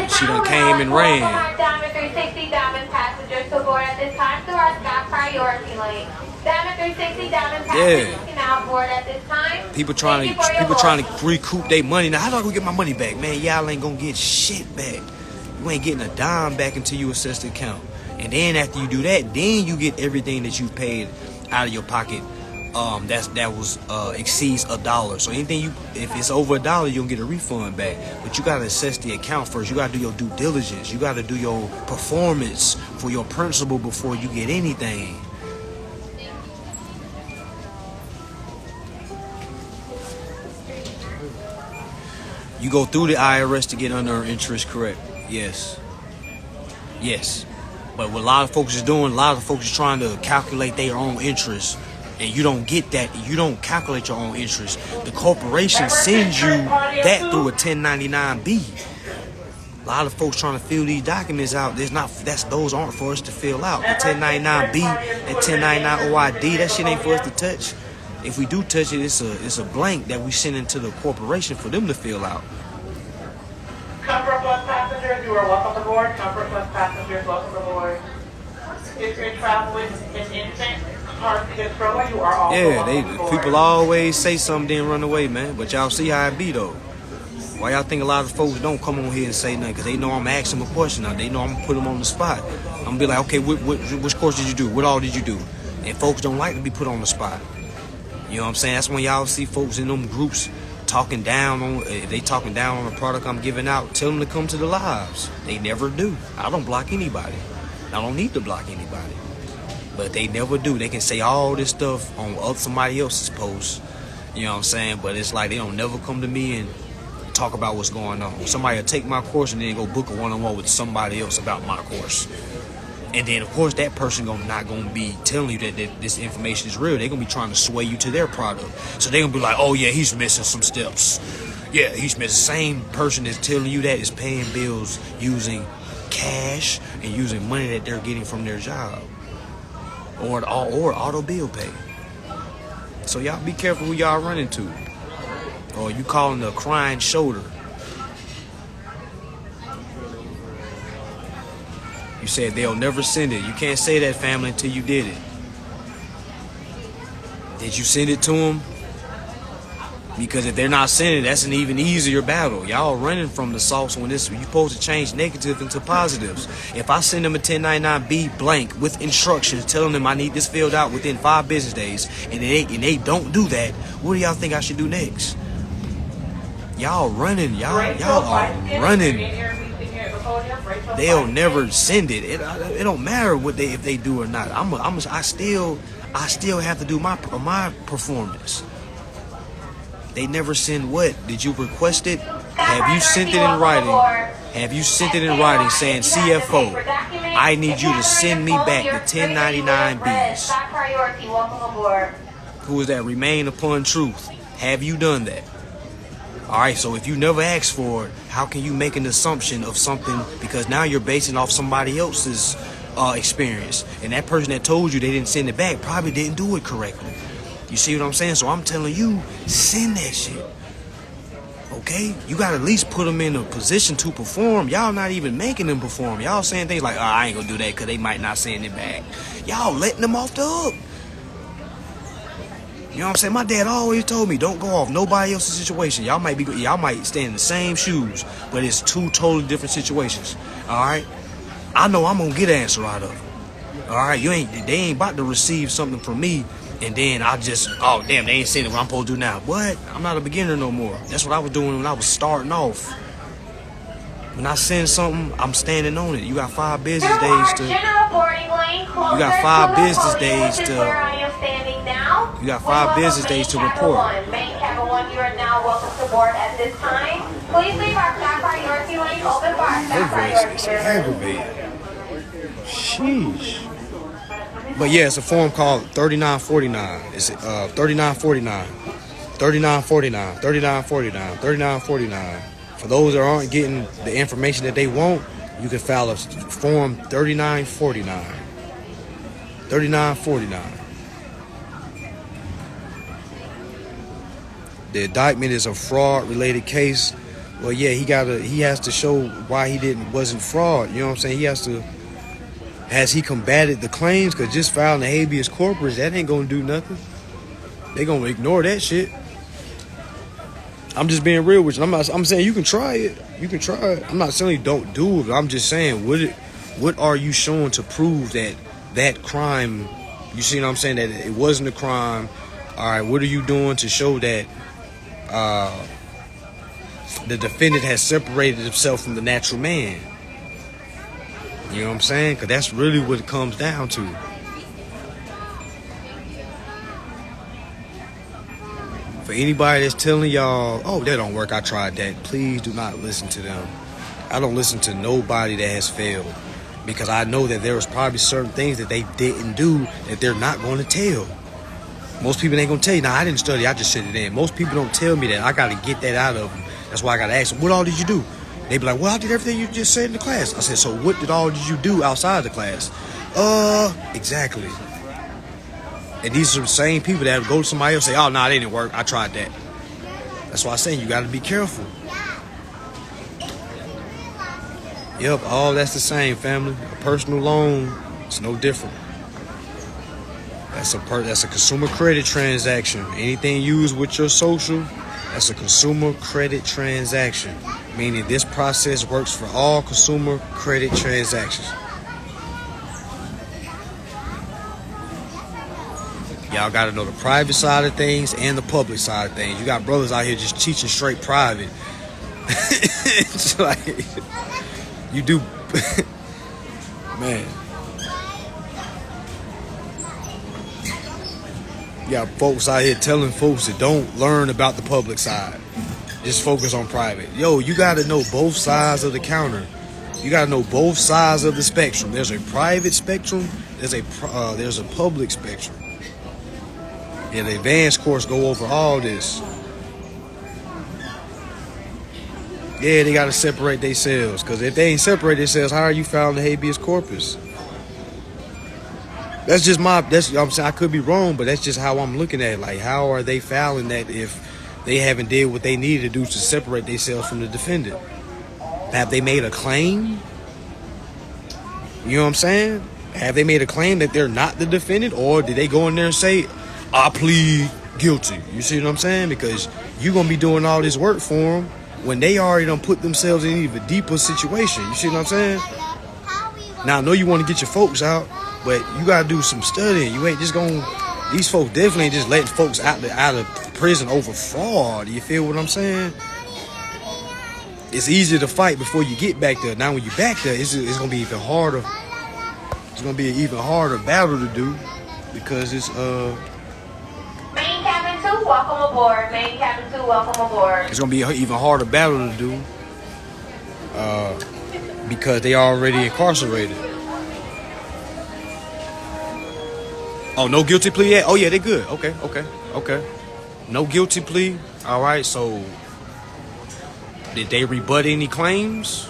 Speaker 5: She done came and ran.
Speaker 4: Diamond 360 Diamond passengers to board at this time through our Sky Priority lane. Diamond 360 Diamond passengers can now board at this time.
Speaker 5: People trying to recoup their money. Now, how do I go get my money back, man? Y'all ain't gonna get shit back. You ain't getting a dime back until you assess the account. And then after you do that, then you get everything that you paid out of your pocket. That exceeds $1. So anything if it's over $1, you'll get a refund back. But you gotta assess the account first. You gotta do your due diligence. You gotta do your performance for your principal before you get anything. You go through the IRS to get unearned interest, correct? Yes. But what a lot of folks is doing, a lot of folks is trying to calculate their own interest. And you don't get that. You don't calculate your own interest. The corporation sends you that through a 1099-B. A lot of folks trying to fill these documents out. Those aren't for us to fill out. The 1099-B and 1099 OID, that shit ain't for us to touch. If we do touch it, it's a blank that we send into the corporation for them to fill out.
Speaker 6: Comfort Plus passengers, you are welcome aboard. Comfort Plus passengers, welcome aboard. If you're traveling in infant,
Speaker 5: people always say something then run away, man. But y'all see how it be though. Why y'all think a lot of folks don't come on here and say nothing? Because they know I'm asking them a question now. They know I'm gonna put them on the spot. I'm gonna be like, okay, which course did you do? What all did you do? And folks don't like to be put on the spot. You know what I'm saying? That's when y'all see folks in them groups talking down on. If they talking down on the product I'm giving out, tell them to come to the lives. They never do. I don't block anybody. I don't need to block anybody. But they never do. They can say all this stuff on somebody else's post. You know what I'm saying? But it's like they don't never come to me and talk about what's going on. Somebody will take my course and then go book a one-on-one with somebody else about my course. And then, of course, that person not going to be telling you that this information is real. They're going to be trying to sway you to their product. So they're going to be like, oh, yeah, he's missing some steps. Yeah, he's missing. Same person that's telling you that is paying bills using cash and using money that they're getting from their job. Or auto bill pay. So y'all be careful who y'all running to. Or you calling the crying shoulder. You said they'll never send it. You can't say that, family, until you did it. Did you send it to them? Because if they're not sending it, that's an even easier battle. Y'all running from the sauce when you're supposed to change negative into positives. If I send them a 1099-B blank with instructions telling them I need this filled out within 5 business days, and they don't do that, what do y'all think I should do next? Y'all running. Y'all
Speaker 6: Rachel,
Speaker 5: are
Speaker 6: if you're
Speaker 5: running.
Speaker 6: in here, in here at the podium, Rachel,
Speaker 5: They'll
Speaker 6: Feisty.
Speaker 5: never send it. It don't matter if they do or not. I still have to do my performance. They never send what? Did you request it? Have you sent it in writing? Have you sent it in writing saying CFO? I need you to send me back the 1099Bs.
Speaker 4: Top priority, welcome aboard.
Speaker 5: Who is that? Remain upon truth. Have you done that? All right, so if you never asked for it, how can you make an assumption of something? Because now you're basing off somebody else's experience. And that person that told you they didn't send it back probably didn't do it correctly. You see what I'm saying? So I'm telling you, send that shit. Okay? You got to at least put them in a position to perform. Y'all not even making them perform. Y'all saying things like, oh, I ain't going to do that because they might not send it back. Y'all letting them off the hook. You know what I'm saying? My dad always told me, don't go off nobody else's situation. Y'all might stay in the same shoes, but it's two totally different situations. All right? I know I'm gonna get an answer out of it. All right? They ain't about to receive something from me, and then I just, oh damn, they ain't saying what I'm supposed to do now. What? I'm not a beginner no more. That's what I was doing when I was starting off. When I send something, I'm standing on it. You got 5 business days to.
Speaker 4: General boarding lane,
Speaker 5: You got 5 business days to.
Speaker 4: where I am standing now.
Speaker 5: You got 5 business days to report.
Speaker 4: Main cabin 1, you are now welcome to board at this time. Please leave our top priority lane open for our top priority
Speaker 2: It's
Speaker 4: service.
Speaker 2: aggravating. Sheesh. But yeah, it's a form called 3949. It's 3949. 3949. 3949. 3949. For those that aren't getting the information that they want, you can file a form 3949. 3949. The indictment is a fraud-related case. Well, yeah, he has to show why he wasn't fraud. You know what I'm saying? Has he combated the claims? Because just filing a habeas corpus, that ain't gonna do nothing. They gonna ignore that shit. I'm just being real with you. I'm saying you can try it. You can try it. I'm not saying you don't do it. But I'm just saying, what are you showing to prove that crime? You see what I'm saying? That it wasn't a crime. All right. What are you doing to show that the defendant has separated himself from the natural man? You know what I'm saying? Because that's really what it comes down to. For anybody that's telling y'all, oh, that don't work, I tried that, please do not listen to them. I don't listen to nobody that has failed, because I know that there was probably certain things that they didn't do that they're not going to tell. Most people ain't going to tell you, nah, I didn't study, I just said it in. Most people don't tell me that. I got to get that out of them. That's why I got to ask them, what all did you do? They be like, well, I did everything you just said in the class. I said, so what did you do outside the class? Exactly. And these are the same people that go to somebody else and say, oh, no, that didn't work. I tried that. That's why I'm saying you got to be careful. Yep, all that's the same, family. A personal loan, it's no different. That's a consumer credit transaction. Anything used with your social, that's a consumer credit transaction. Meaning this process works for all consumer credit transactions. Y'all got to know the private side of things and the public side of things. You got brothers out here just teaching straight private. It's like, you do, man. You got folks out here telling folks that don't learn about the public side. Just focus on private. Yo, you got to know both sides of the counter. You got to know both sides of the spectrum. There's a private spectrum. There's a public spectrum. Yeah, the advanced course go over all this. Yeah, they got to separate themselves. Because if they ain't separate themselves, how are you filing the habeas corpus? That's just I'm saying I could be wrong, but that's just how I'm looking at it. Like, how are they filing that if they haven't did what they needed to do to separate themselves from the defendant? Have they made a claim? You know what I'm saying? Have they made a claim that they're not the defendant? Or did they go in there and say, I plead guilty? You see what I'm saying? Because you're going to be doing all this work for them when they already done put themselves in an even deeper situation. You see what I'm saying? Now, I know you want to get your folks out, but you got to do some studying. You ain't just going to... These folks definitely ain't just letting folks out of prison over fraud. You feel what I'm saying? it's easier to fight before you get back there. Now when you back there, it's gonna be even harder. It's gonna be an even harder battle to do because it's
Speaker 4: Main Cabin 2, welcome aboard. Main Cabin 2, welcome aboard.
Speaker 2: It's gonna be an even harder battle to do because they already incarcerated. Oh, no guilty plea yet? Oh yeah, they good. Okay. No guilty plea. All right. So did they rebut any claims?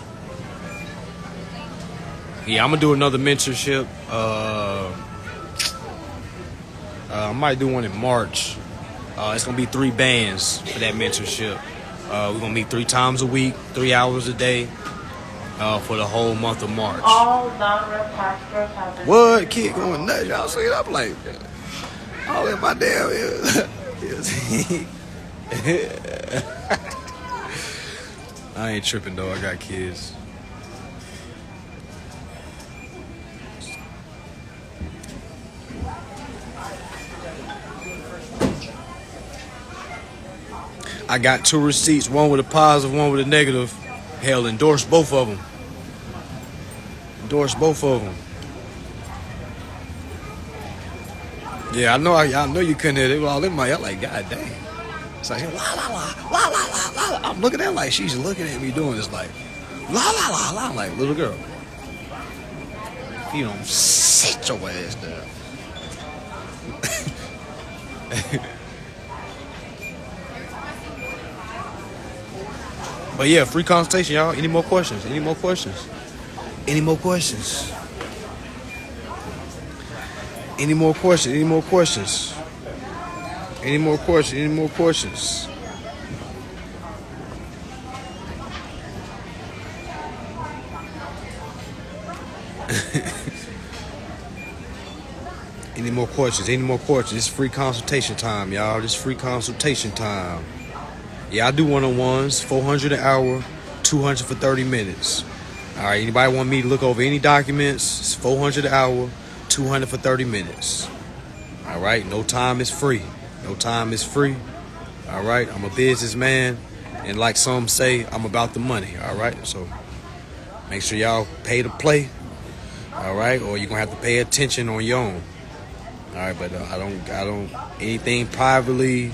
Speaker 2: Yeah, I'm gonna do another mentorship. I might do one in March. It's gonna be 3 bands for that mentorship. We're gonna meet 3 times a week, 3 hours a day, for the whole month of March.
Speaker 6: All non-real passengers have been...
Speaker 2: What? Kid going nuts. Y'all see it up like all in my damn ears. I ain't tripping though. I got kids. I got 2 receipts, one with a positive, one with a negative. Hell, endorse both of them. Endorse both of them. Yeah, I know you couldn't hear it. They were all in my ear like, God dang. It's like, la, la, la, la, la, la, la. I'm looking at her like she's looking at me doing this like, la, la, la, la, like, little girl. You don't sit your ass down. But yeah, free consultation, y'all. Any more questions? Any more questions? Any more questions? Any more questions? Any more questions? Any more questions? Any more questions? Any more questions? Any more questions? It's free consultation time, y'all. This free consultation time. Yeah, I do one-on-ones, $400 an hour, $200 for 30 minutes. All right, anybody want me to look over any documents? It's $400 an hour, $200 for 30 minutes. All right, no time is free. No time is free. All right, I'm a businessman, and like some say, I'm about the money. All right, so make sure y'all pay to play. All right, or you're gonna have to pay attention on your own. All right, but I don't anything privately.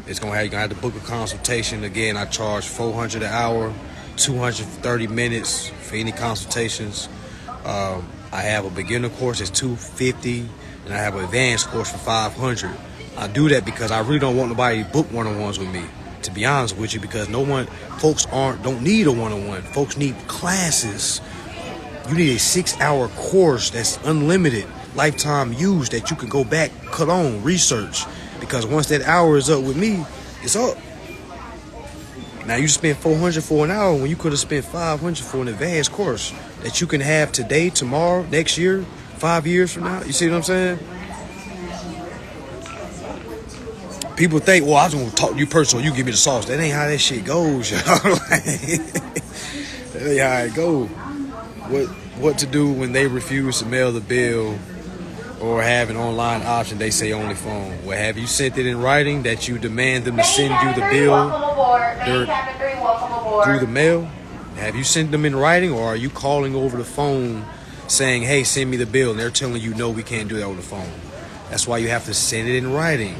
Speaker 2: You're gonna have to book a consultation. Again, I charge $400 an hour, $200 for 30 minutes for any consultations. I have a beginner course that's $250, and I have an advanced course for $500. I do that because I really don't want nobody to book one-on-ones with me, to be honest with you, because folks don't need a one-on-one. Folks need classes. You need a 6-hour course that's unlimited, lifetime use that you can go back, cut on, research. Because once that hour is up with me, it's up. Now you spend $400 for an hour when you could have spent $500 for an advanced course that you can have today, tomorrow, next year, 5 years from now. You see what I'm saying? People think, well, I just want to talk to you personally. You give me the sauce. That ain't how that shit goes, y'all. That ain't how it goes. What to do when they refuse to mail the bill or have an online option, they say only phone. Well, have you sent it in writing that you demand them to send you the bill through the mail? Have you sent them in writing, or are you calling over the phone saying, hey, send me the bill, and they're telling you, no, we can't do that over the phone? That's why you have to send it in writing.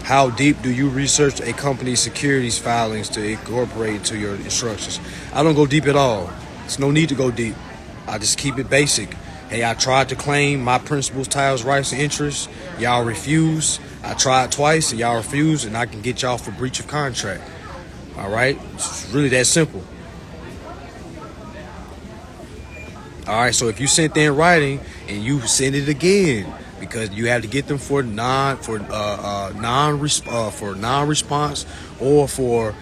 Speaker 2: How deep do you research a company's securities filings to incorporate into your instructions? I don't go deep at all. There's no need to go deep. I just keep it basic. Hey, I tried to claim my principles, titles, rights, and interests. Y'all refuse. I tried twice, and y'all refuse, and I can get y'all for breach of contract. All right? It's really that simple. All right, so if you sent that in writing and you send it again, because you have to get them for non-response or for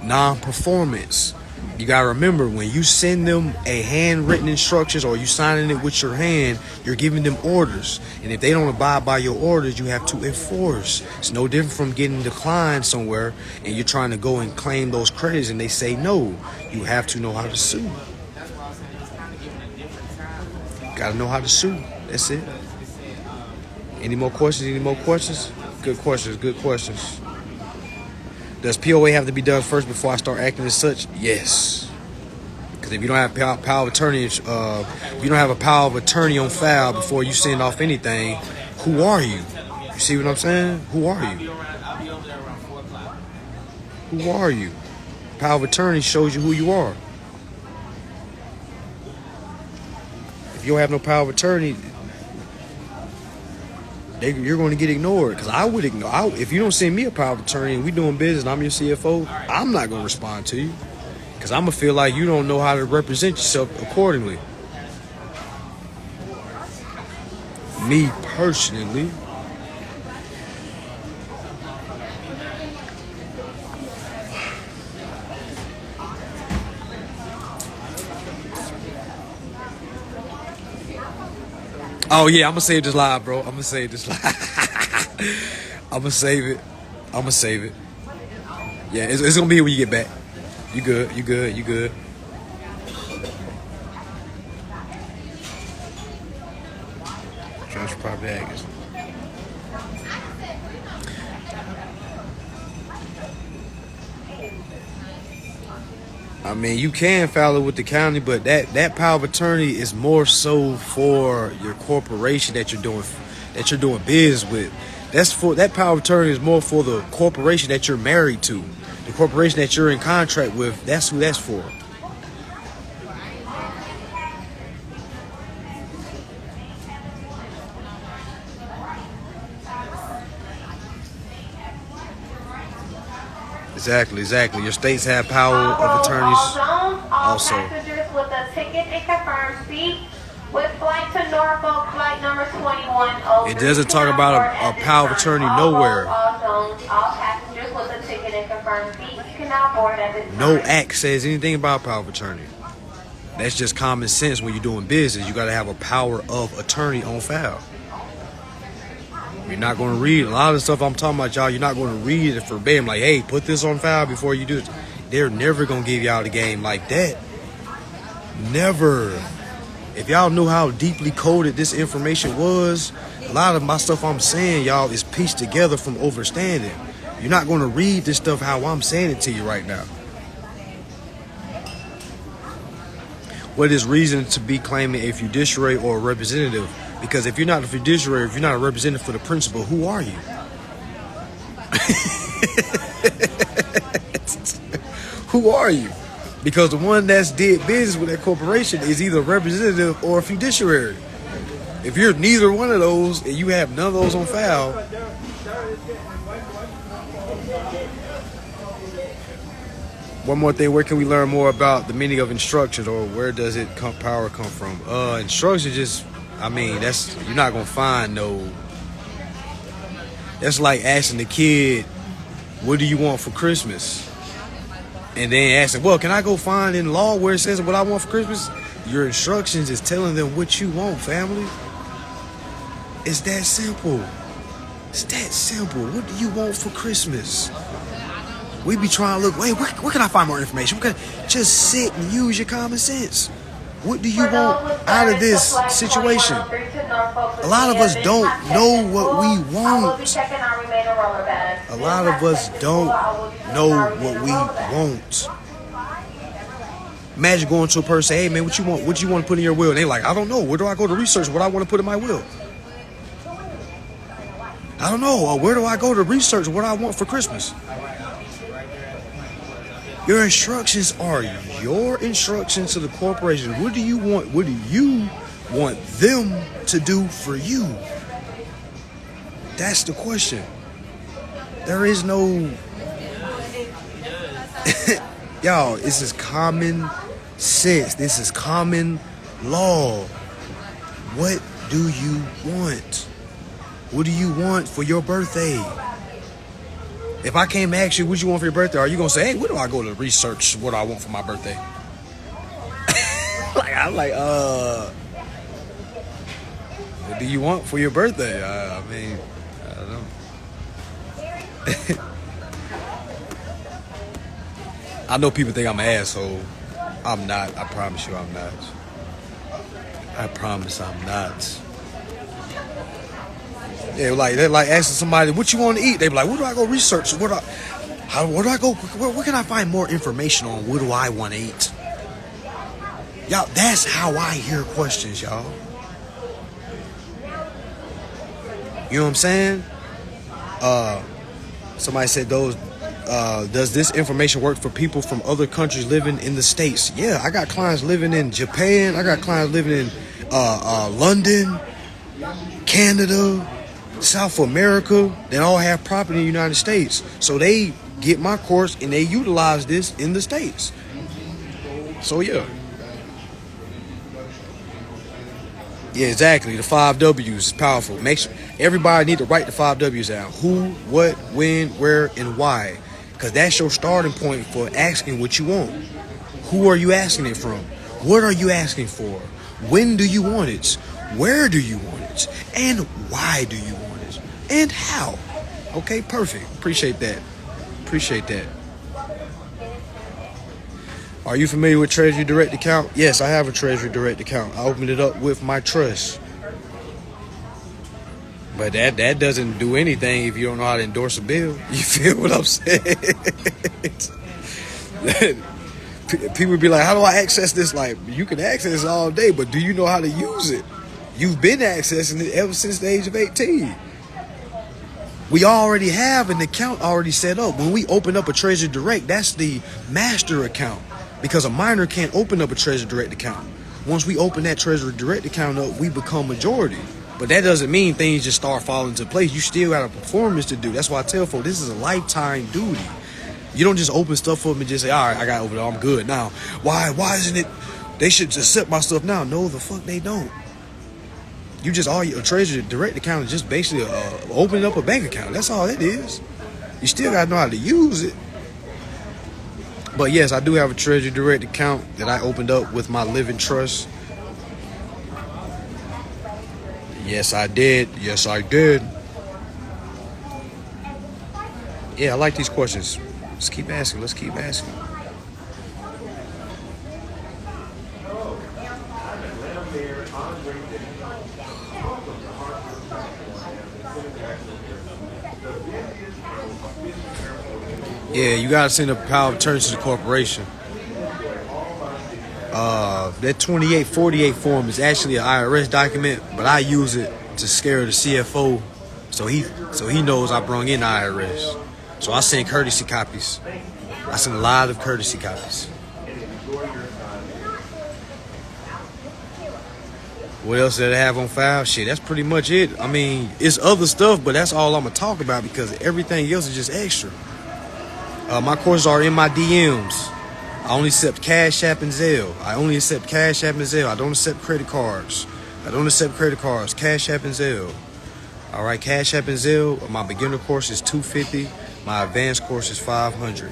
Speaker 2: non-performance. You gotta remember, when you send them a handwritten instructions or you signing it with your hand, you're giving them orders. And if they don't abide by your orders, you have to enforce. It's no different from getting declined somewhere and you're trying to go and claim those credits and they say no. You have to know how to sue. Gotta know how to sue. That's it. Any more questions? Any more questions? Good questions. Good questions. Does POA have to be done first before I start acting as such? Yes. Because if you don't have power of attorney, if you don't have a power of attorney on file before you send off anything, who are you? You see what I'm saying? Who are you? Who are you? Power of attorney shows you who you are. If you don't have no power of attorney, you're going to get ignored. Because I would ignore. If you don't send me a power of attorney and we doing business and I'm your CFO, I'm not going to respond to you. Because I'm going to feel like you don't know how to represent yourself accordingly. Me personally. Oh yeah, I'm gonna save this live, bro. I'm gonna save this live. I'm gonna save it. I'm gonna save it. Yeah, it's gonna be here when you get back. You good? You good? You good? Transfer property actors. I mean, you can file it with the county, but that power of attorney is more so for your corporation that you're doing business with. That power of attorney is more for the corporation that you're married to, the corporation that you're in contract with. That's who that's for. Exactly. Your states have power of attorneys also.
Speaker 4: All passengers with a ticket and confirmed seat with flight to Norfolk, flight number 2103.
Speaker 2: It doesn't talk about a power of attorney nowhere.
Speaker 4: All passengers with a ticket and confirmed seat, you can now board at this time.
Speaker 2: No act says anything about power of attorney. That's just common sense when you're doing business. You got to have a power of attorney on file. You're not going to read a lot of the stuff I'm talking about, y'all. You're not going to read it verbatim. Like, hey, put this on file before you do it. They're never going to give y'all the game like that. Never. If y'all knew how deeply coded this information was, a lot of my stuff I'm saying, y'all, is pieced together from overstanding. You're not going to read this stuff how I'm saying it to you right now. What is reason to be claiming a fiduciary or a representative? Because if you're not a fiduciary, if you're not a representative for the principal, who are you? Who are you? Because the one that's did business with that corporation is either a representative or a fiduciary. If you're neither one of those and you have none of those on file, one more thing, where can we learn more about the meaning of instructions, or where does power come from? Instructions just, I mean, you're not gonna find no. That's like asking the kid, what do you want for Christmas? And then asking, well, can I go find in law where it says what I want for Christmas? Your instructions is telling them what you want, family. It's that simple. It's that simple. What do you want for Christmas? We be trying to look, wait, where can I find more information? Just sit and use your common sense. What do you want out of this situation? A lot of us don't know what we want. A lot of us don't know what we want. Imagine going to a person, hey man, what you want? What do you want to put in your will? And they're like, I don't know. Where do I go to research what I want to put in my will? I don't know. Where do I go to research what I want for Christmas? Your instructions are your instructions to the corporation. What do you want? What do you want them to do for you? That's the question. There is no... Y'all, this is common sense. This is common law. What do you want? What do you want for your birthday? If I came to ask you what you want for your birthday, are you going to say, hey, where do I go to research what I want for my birthday? I'm like, what do you want for your birthday? I mean, I don't know. I know people think I'm an asshole. I'm not. I promise you I'm not. I promise I'm not. Yeah, like they're like asking somebody what you want to eat. They be like, where do I go research? Where do I go? Where can I find more information on what do I want to eat? Y'all, that's how I hear questions, y'all. You know what I'm saying? Somebody said does this information work for people from other countries living in the States? Yeah, I got clients living in Japan. I got clients living in London, Canada, South America. They all have property in the United States. So they get my course and they utilize this in the States. So yeah. Yeah, exactly. The 5 W's is powerful. Make sure everybody need to write the 5 W's down. Who, what, when, where, and why. Because that's your starting point for asking what you want. Who are you asking it from? What are you asking for? When do you want it? Where do you want it? And why do you want it? And how? Okay, perfect. Appreciate that. Appreciate that. Are you familiar with Treasury Direct account? Yes, I have a Treasury Direct account. I opened it up with my trust. But that doesn't do anything if you don't know how to endorse a bill. You feel what I'm saying? People be like, how do I access this? Like, you can access it all day, but do you know how to use it? You've been accessing it ever since the age of 18. We already have an account already set up. When we open up a Treasury Direct, that's the master account. Because a minor can't open up a Treasury Direct account. Once we open that Treasury Direct account up, we become majority. But that doesn't mean things just start falling into place. You still got a performance to do. That's why I tell folks, this is a lifetime duty. You don't just open stuff up and just say, all right, I got to open it. I'm good now. Why isn't it? They should just accept my stuff now. No, the fuck they don't. You just, all your Treasury Direct account is just basically opening up a bank account. That's all it is. You still got to know how to use it. But yes, I do have a Treasury Direct account that I opened up with my living trust. Yes, I did. Yes, I did. Yeah, I like these questions. Let's keep asking. Let's keep asking. Yeah, you gotta send a power of attorney to the corporation. That 2848 form is actually an IRS document, but I use it to scare the CFO, so he knows I brung in the IRS. So I send courtesy copies. I send a lot of courtesy copies. What else did I have on file? Shit, that's pretty much it. I mean, it's other stuff, but that's all I'm gonna talk about because everything else is just extra. My courses are in my DMs. I only accept Cash App and Zelle. I don't accept Cash credit cards. Cash App and Zelle. All right, Cash App and Zelle. My beginner course is $250. My advanced course is $500.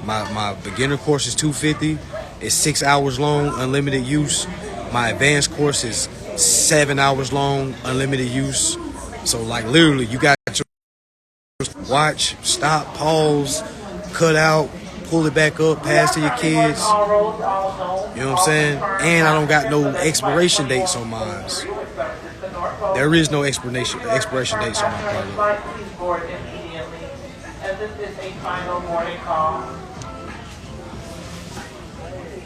Speaker 2: My beginner course is $250. It's 6 hours long, unlimited use. My advanced course is 7 hours long, unlimited use. So like literally, you got your watch, stop, pause, cut out, pull it back up, pass to your kids. You know what I'm saying? And I don't got no expiration dates on mine. There is no expiration dates on my product.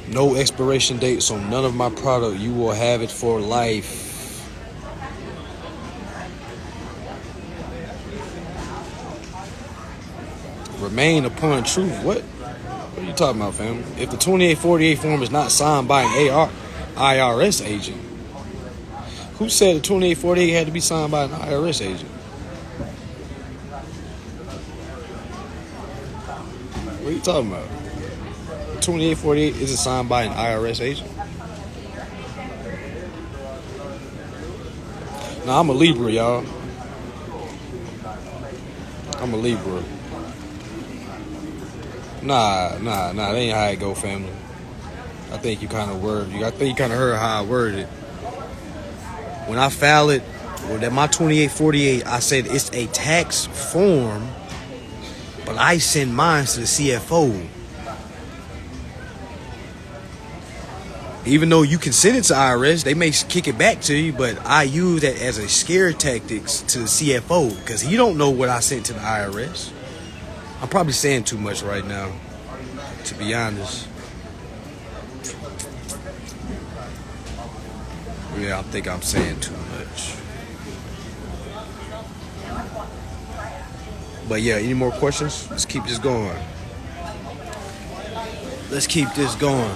Speaker 2: No expiration dates on none of my product. You will have it for life. Remain upon truth. What are you talking about, fam? If the 2848 form is not signed by an IRS agent, who said the 2848 had to be signed by an IRS agent? What are you talking about? 2848 isn't signed by an IRS agent. Nah, I'm a Libra, y'all. I'm a Libra. Nah, that ain't how it go, family. I think you kind of heard how I worded it. When I file it, that my 2848, I said it's a tax form, but I send mine to the CFO. Even though you can send it to IRS, they may kick it back to you, but I use that as a scare tactics to the CFO because he don't know what I sent to the IRS. I'm probably saying too much right now, to be honest. Yeah, I think I'm saying too much. But yeah, any more questions? Let's keep this going. Let's keep this going.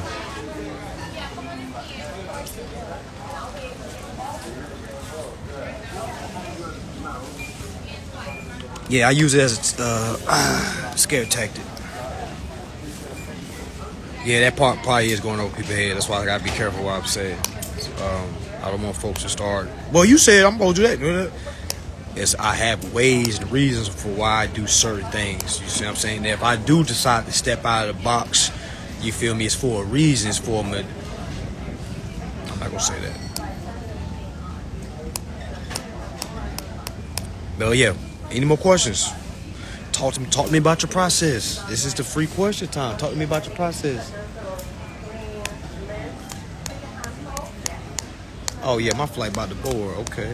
Speaker 2: Yeah, I use it as a scare tactic. Yeah, that part probably is going over people's head. That's why I gotta be careful what I'm saying. I don't want folks to start. Well, you said I'm gonna do that. Yes, I have ways and reasons for why I do certain things. You see what I'm saying? If I do decide to step out of the box, you feel me? It's for a reason. It's for me. I'm not gonna say that. But yeah, any more questions? Talk to me about your process. This is the free question time. Talk to me about your process. Oh yeah, my flight about to board. Okay.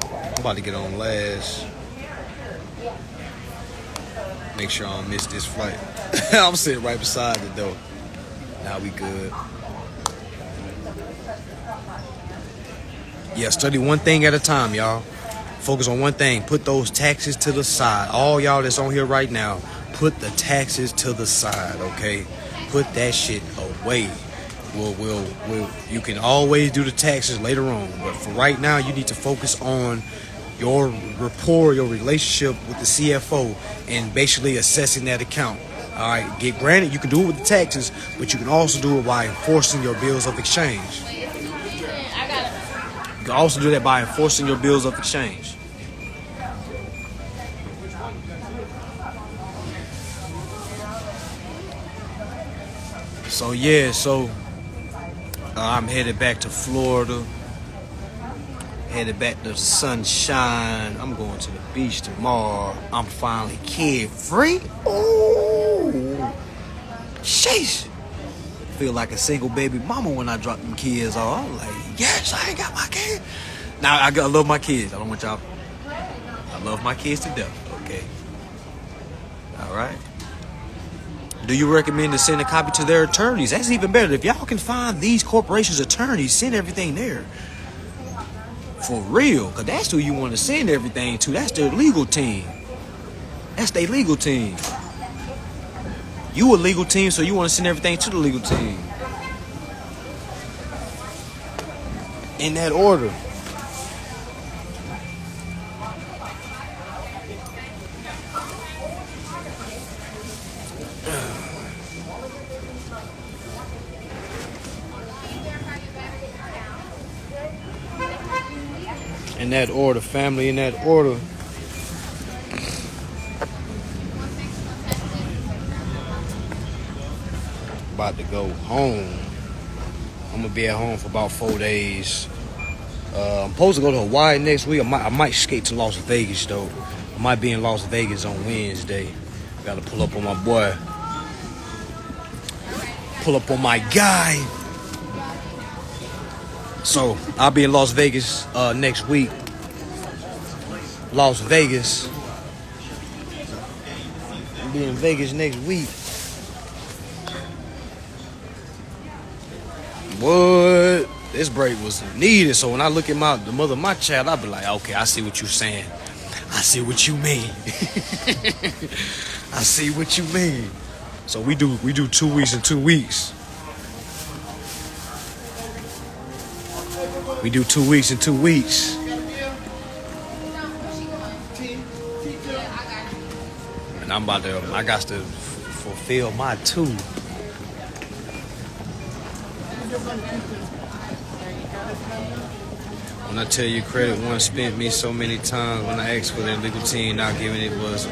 Speaker 2: I'm about to get on last. Make sure I don't miss this flight. I'm sitting right beside the door. Now we good. Yeah, study one thing at a time, y'all. Focus on one thing. Put those taxes to the side. All y'all that's on here right now, put the taxes to the side, okay? Put that shit away. You can always do the taxes later on, but for right now, you need to focus on your rapport, your relationship with the CFO, and basically assessing that account. All right, granted, you can do it with the taxes, but you can also do it by enforcing your bills of exchange. You can also do that by enforcing your bills of exchange. So yeah, I'm headed back to Florida. Headed back to the sunshine. I'm going to the beach tomorrow. I'm finally kid-free. Ooh, sheesh. Feel like a single baby mama when I drop them kids off. I'm like, yes, I ain't got my kids. Now, I love my kids. I don't want y'all. I love my kids to death, okay? All right. Do you recommend to send a copy to their attorneys? That's even better. If y'all can find these corporations' attorneys, send everything there. For real, because that's who you want to send everything to. That's their legal team. That's their legal team. You a legal team, so you want to send everything to the legal team. In that order. In that order, family, in that order. About to go home. I'm gonna be at home for about 4 days. I'm supposed to go to Hawaii next week. I might skate to Las Vegas though. I might be in Las Vegas on Wednesday. Gotta pull up on my boy. Pull up on my guy. So I'll be in Las Vegas next week. Las Vegas. I'll be in Vegas next week. What? This break was needed. So when I look at the mother of my child, I'll be like, okay, I see what you're saying. I see what you mean. I see what you mean. So we do 2 weeks in 2 weeks. We do 2 weeks in 2 weeks. And I got to fulfill my 2. When I tell you credit one spent me so many times when I asked for their legal team, not giving it was...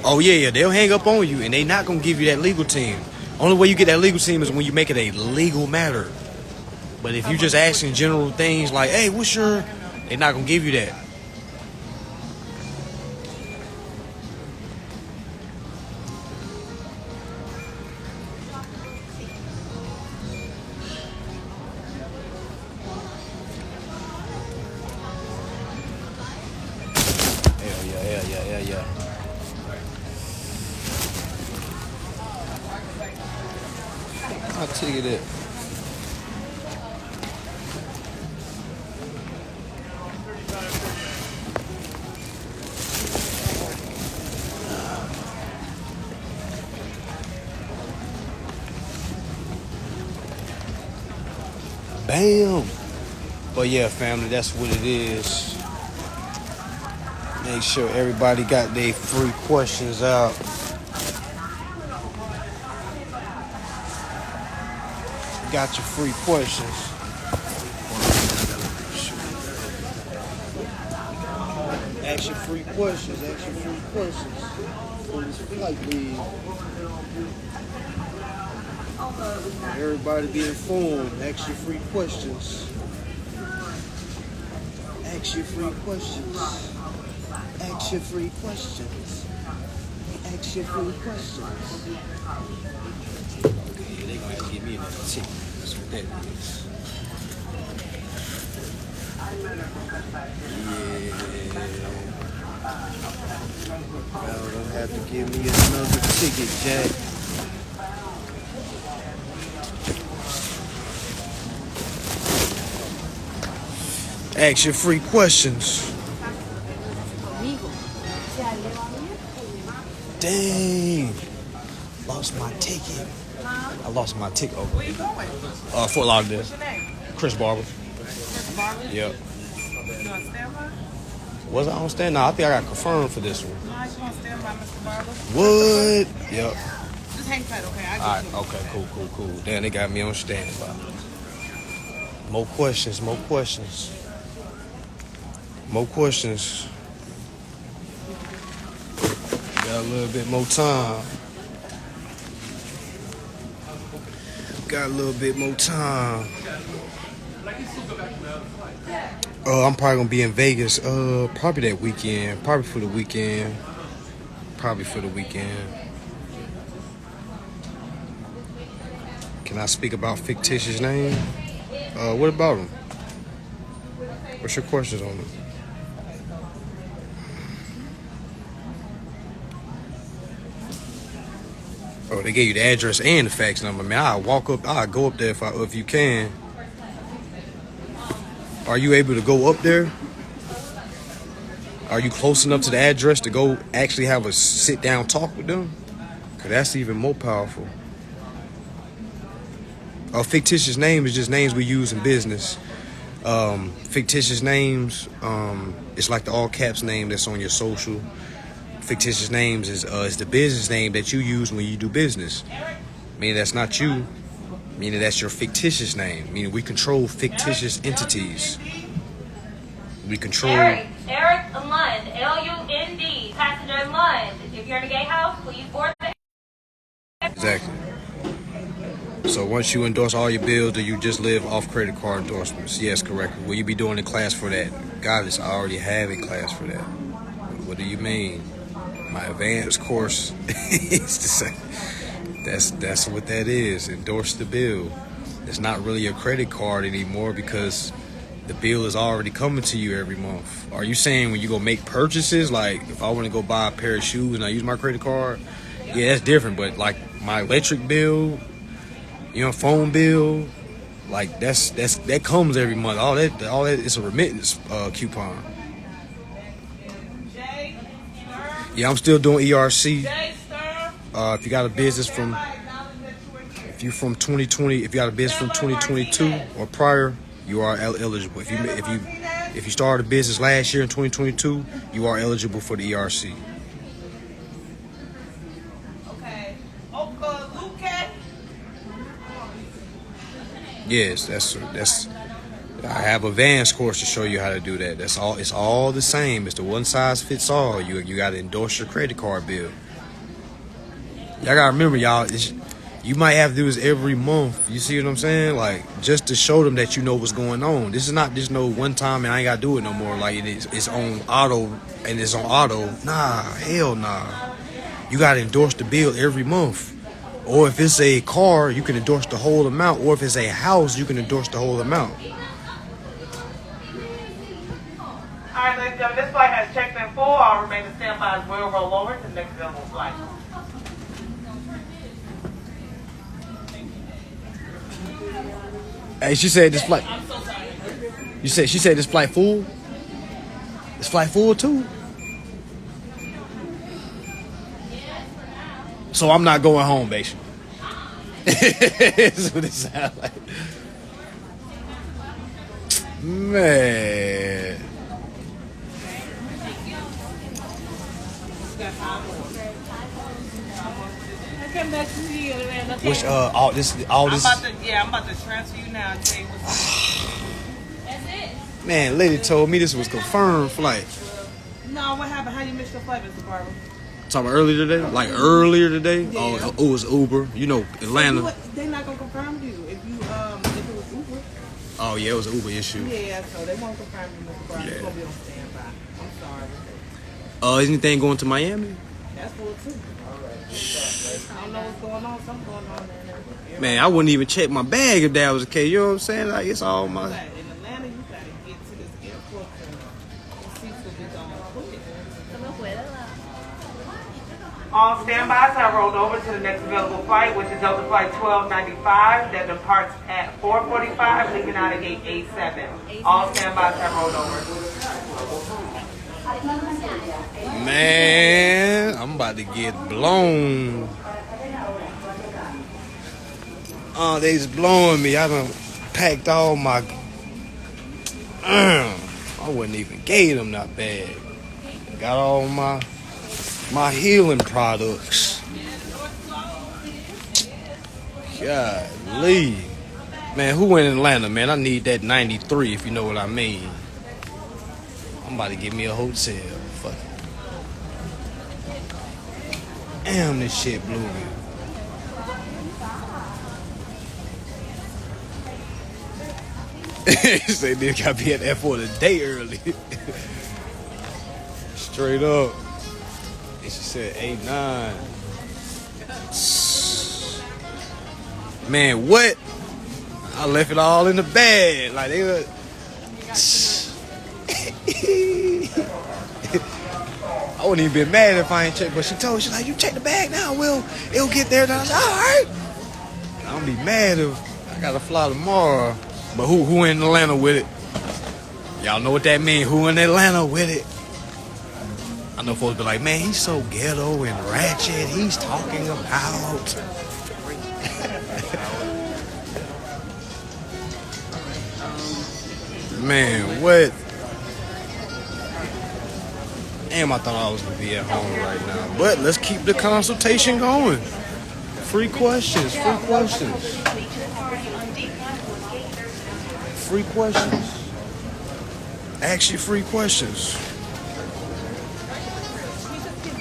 Speaker 2: Oh yeah, they'll hang up on you and they not going to give you that legal team. Only way you get that legal team is when you make it a legal matter. But if you just asking general things like, hey, what's your... They're not going to give you that. ticket at? Bam! But yeah, family, that's what it is. Make sure everybody got their free questions out. Got your free questions. Ask your free questions. Ask your free questions. For this flight leave. Everybody be informed. Ask your free questions. Ask your free questions. Ask your free questions. Ask your free questions. Okay, they gonna have to give me another ticket. That's what that is. Yeah. Y'all gonna have to give me another ticket, Jack. Ask your free questions. Dang. Lost my ticket. I lost my ticket. Oh.
Speaker 7: Where you going?
Speaker 2: Fort Lauderdale.
Speaker 7: What's your name?
Speaker 2: Chris Barber.
Speaker 7: Chris Barber?
Speaker 2: Yep.
Speaker 7: You on standby?
Speaker 2: Was I on stand? No, I think I got confirmed for this one.
Speaker 7: No, you on standby, Mr. Barber?
Speaker 2: What? Yep.
Speaker 7: Just hang tight, okay? I
Speaker 2: Alright, okay, cool. Damn, they got me on standby. More questions. Got a little bit more time. I'm probably gonna be in Vegas. Probably that weekend. Probably for the weekend. Can I speak about fictitious name? What about them? What's your questions on them? Oh, they gave you the address and the fax number. Man, I'll go up there if you can. Are you able to go up there? Are you close enough to the address to go actually have a sit down talk with them? Cause that's even more powerful. A fictitious name is just names we use in business. Fictitious names, it's like the all caps name that's on your social. Fictitious names is the business name that you use when you do business. Meaning that's not you. Meaning that's your fictitious name. Meaning we control fictitious entities. We control.
Speaker 4: Eric Lund, L-U-N-D, passenger Lund. If you're in a gay house, please board the.
Speaker 2: Exactly. So once you endorse all your bills, do you just live off credit card endorsements? Yes, correct. Will you be doing a class for that? Guys, I already have a class for that. What do you mean? My advanced course is the same. That's what that is. Endorse the bill. It's not really a credit card anymore because the bill is already coming to you every month. Are you saying when you go make purchases, like if I want to go buy a pair of shoes and I use my credit card, yeah, that's different. But like my electric bill, phone bill, like that comes every month. All that it's a remittance coupon. Yeah, I'm still doing ERC. If you got a business from 2020, if you got a business from 2022 or prior, you are eligible. If you started a business last year in 2022, you are eligible for the ERC. Yes, that's. I have a advanced course to show you how to do that. That's all. It's all the same. It's the one size fits all. You got to endorse your credit card bill. Y'all gotta remember, y'all. You might have to do this every month. You see what I'm saying? Like just to show them that you know what's going on. This is not just no one time and I ain't gotta do it no more. Like it's on auto and it's on auto. Nah, hell nah. You gotta endorse the bill every month. Or if it's a car, you can endorse the whole amount. Or if it's a house, you can endorse the whole amount.
Speaker 6: All right, ladies and gentlemen, this flight has checked in full. I'll remain in standby as we'll roll over to the next available flight.
Speaker 5: Hey, she said this flight.
Speaker 7: I'm so sorry.
Speaker 5: She said this flight full. This flight full too. So I'm not going home, basically. That's what it sounds like. Man.
Speaker 7: I came back to you, man. Okay.
Speaker 5: Which all this
Speaker 7: I'm about to transfer you now and tell you what's
Speaker 5: man, lady told me this was confirmed flight.
Speaker 7: No, what happened? How you missed your flight, Mr. Barber?
Speaker 5: Talking about earlier today? Like earlier today?
Speaker 7: Yeah.
Speaker 5: Oh, it was Uber. You know, Atlanta.
Speaker 7: They're not gonna confirm you if it was Uber.
Speaker 5: Oh yeah, it was an Uber issue.
Speaker 7: Yeah, so they won't confirm you, Mr. Barber.
Speaker 5: Yeah.
Speaker 7: You're gonna be on standby. I'm sorry.
Speaker 5: Is anything going to Miami?
Speaker 7: That's full too. I don't know what's going on. Something going on there.
Speaker 5: Man, I wouldn't even check my bag if that was the case. You know what I'm saying? Like it's all my.
Speaker 7: In Atlanta, you gotta get to this airport and the seats will be gone quick.
Speaker 6: All standbys have rolled over to the next available flight, which is Delta Flight 1295 that departs at 4:45, leaving out at gate A7. All standbys have rolled over.
Speaker 5: Man, I'm about to get blown. Oh, they just blowing me. I done packed all my. I wouldn't even gave them that bad. Got all my healing products. Golly. Man, who in Atlanta, man? I need that 93 if you know what I mean. I'm about to get me a hotel. Fuck it. Damn, this shit blew me. Say this gotta be at the airport a day early. Straight up. And she said 8-9. Man, what? I left it all in the bag. Like they were. I wouldn't even be mad if I ain't checked, but she told me, she's like, you check the bag now, it'll get there. And I was like, all right. I don't be mad if I gotta fly tomorrow. But who in Atlanta with it? Y'all know what that means. Who in Atlanta with it? I know folks be like, man, he's so ghetto and ratchet. He's talking about. Man, what? Damn, I thought I was gonna be at home right now. But let's keep the consultation going. Free questions, free questions. Free questions. Ask you free questions.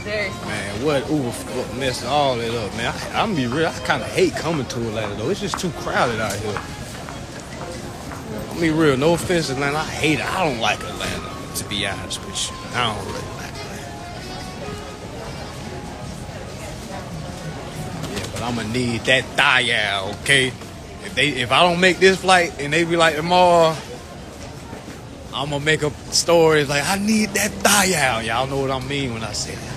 Speaker 5: Man, what Uber messed all that up, man. I'm gonna be real, I kinda hate coming to Atlanta though. It's just too crowded out here. I'm gonna be real, no offense, Atlanta. I hate it. I don't like Atlanta, to be honest with you. I don't really like Atlanta. Yeah, but I'm gonna need that thigh, okay? If I don't make this flight and they be like tomorrow, I'm gonna make up stories like I need that thigh out. Y'all know what I mean when I say that.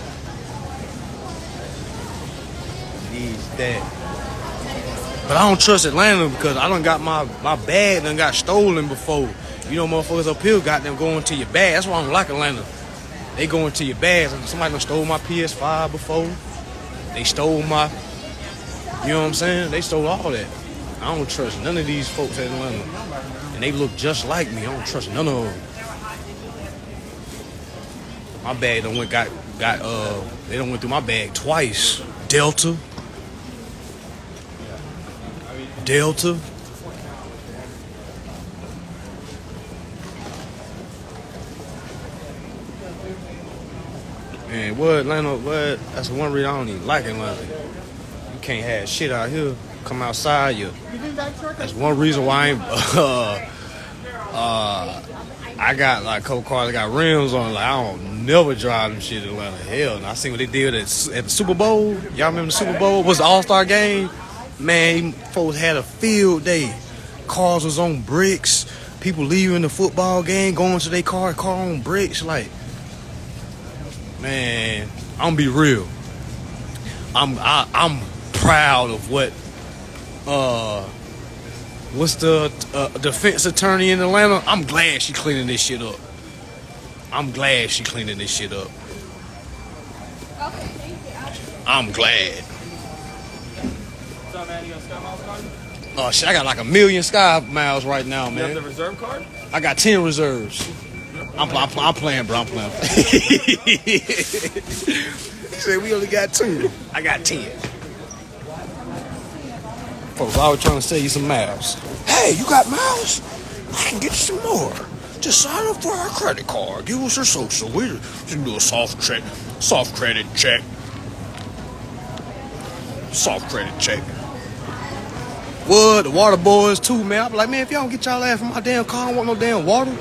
Speaker 5: Needs that. But I don't trust Atlanta because I done got my bag done got stolen before. You know, motherfuckers up here got them going to your bag. That's why I don't like Atlanta. They go into your bags. Somebody done stole my PS5 before. They stole my, you know what I'm saying? They stole all that. I don't trust none of these folks in Atlanta. And they look just like me. I don't trust none of them. My bag done went they done went through my bag twice. Delta. Man, what Atlanta, what? That's the one reason I don't even like Atlanta. You can't have shit out here. Come outside, that's one reason why I got like a couple cars that got rims on. Like I don't never drive them shit in Atlanta. Hell, and I seen what they did at the Super Bowl. Y'all remember the Super Bowl? Was the All-Star game? Man, folks had a field day. Cars was on bricks. People leaving the football game, going to their car on bricks. Like, man, I'm gonna be real. I'm proud of what
Speaker 2: what's the defense attorney in Atlanta? I'm glad she cleaning this shit up. I'm glad she cleaning this shit up. I'm glad.
Speaker 8: What's up, man? You got a Sky Miles card?
Speaker 2: Oh shit, I got like 1 million Sky Miles right now,
Speaker 8: You have the
Speaker 2: man.
Speaker 8: reserve card?
Speaker 2: I got 10 reserves. I'm playing, bro. I'm playing. He said we only got 2. I got 10. Folks, I was trying to sell you some miles. Hey, you got miles? I can get you some more. Just sign up for our credit card. Give us your social. We can do a soft check, soft credit check, soft credit check. What? The water boys too, man. I'm like, man, if y'all don't get y'all ass from my damn car, I don't want no damn water. I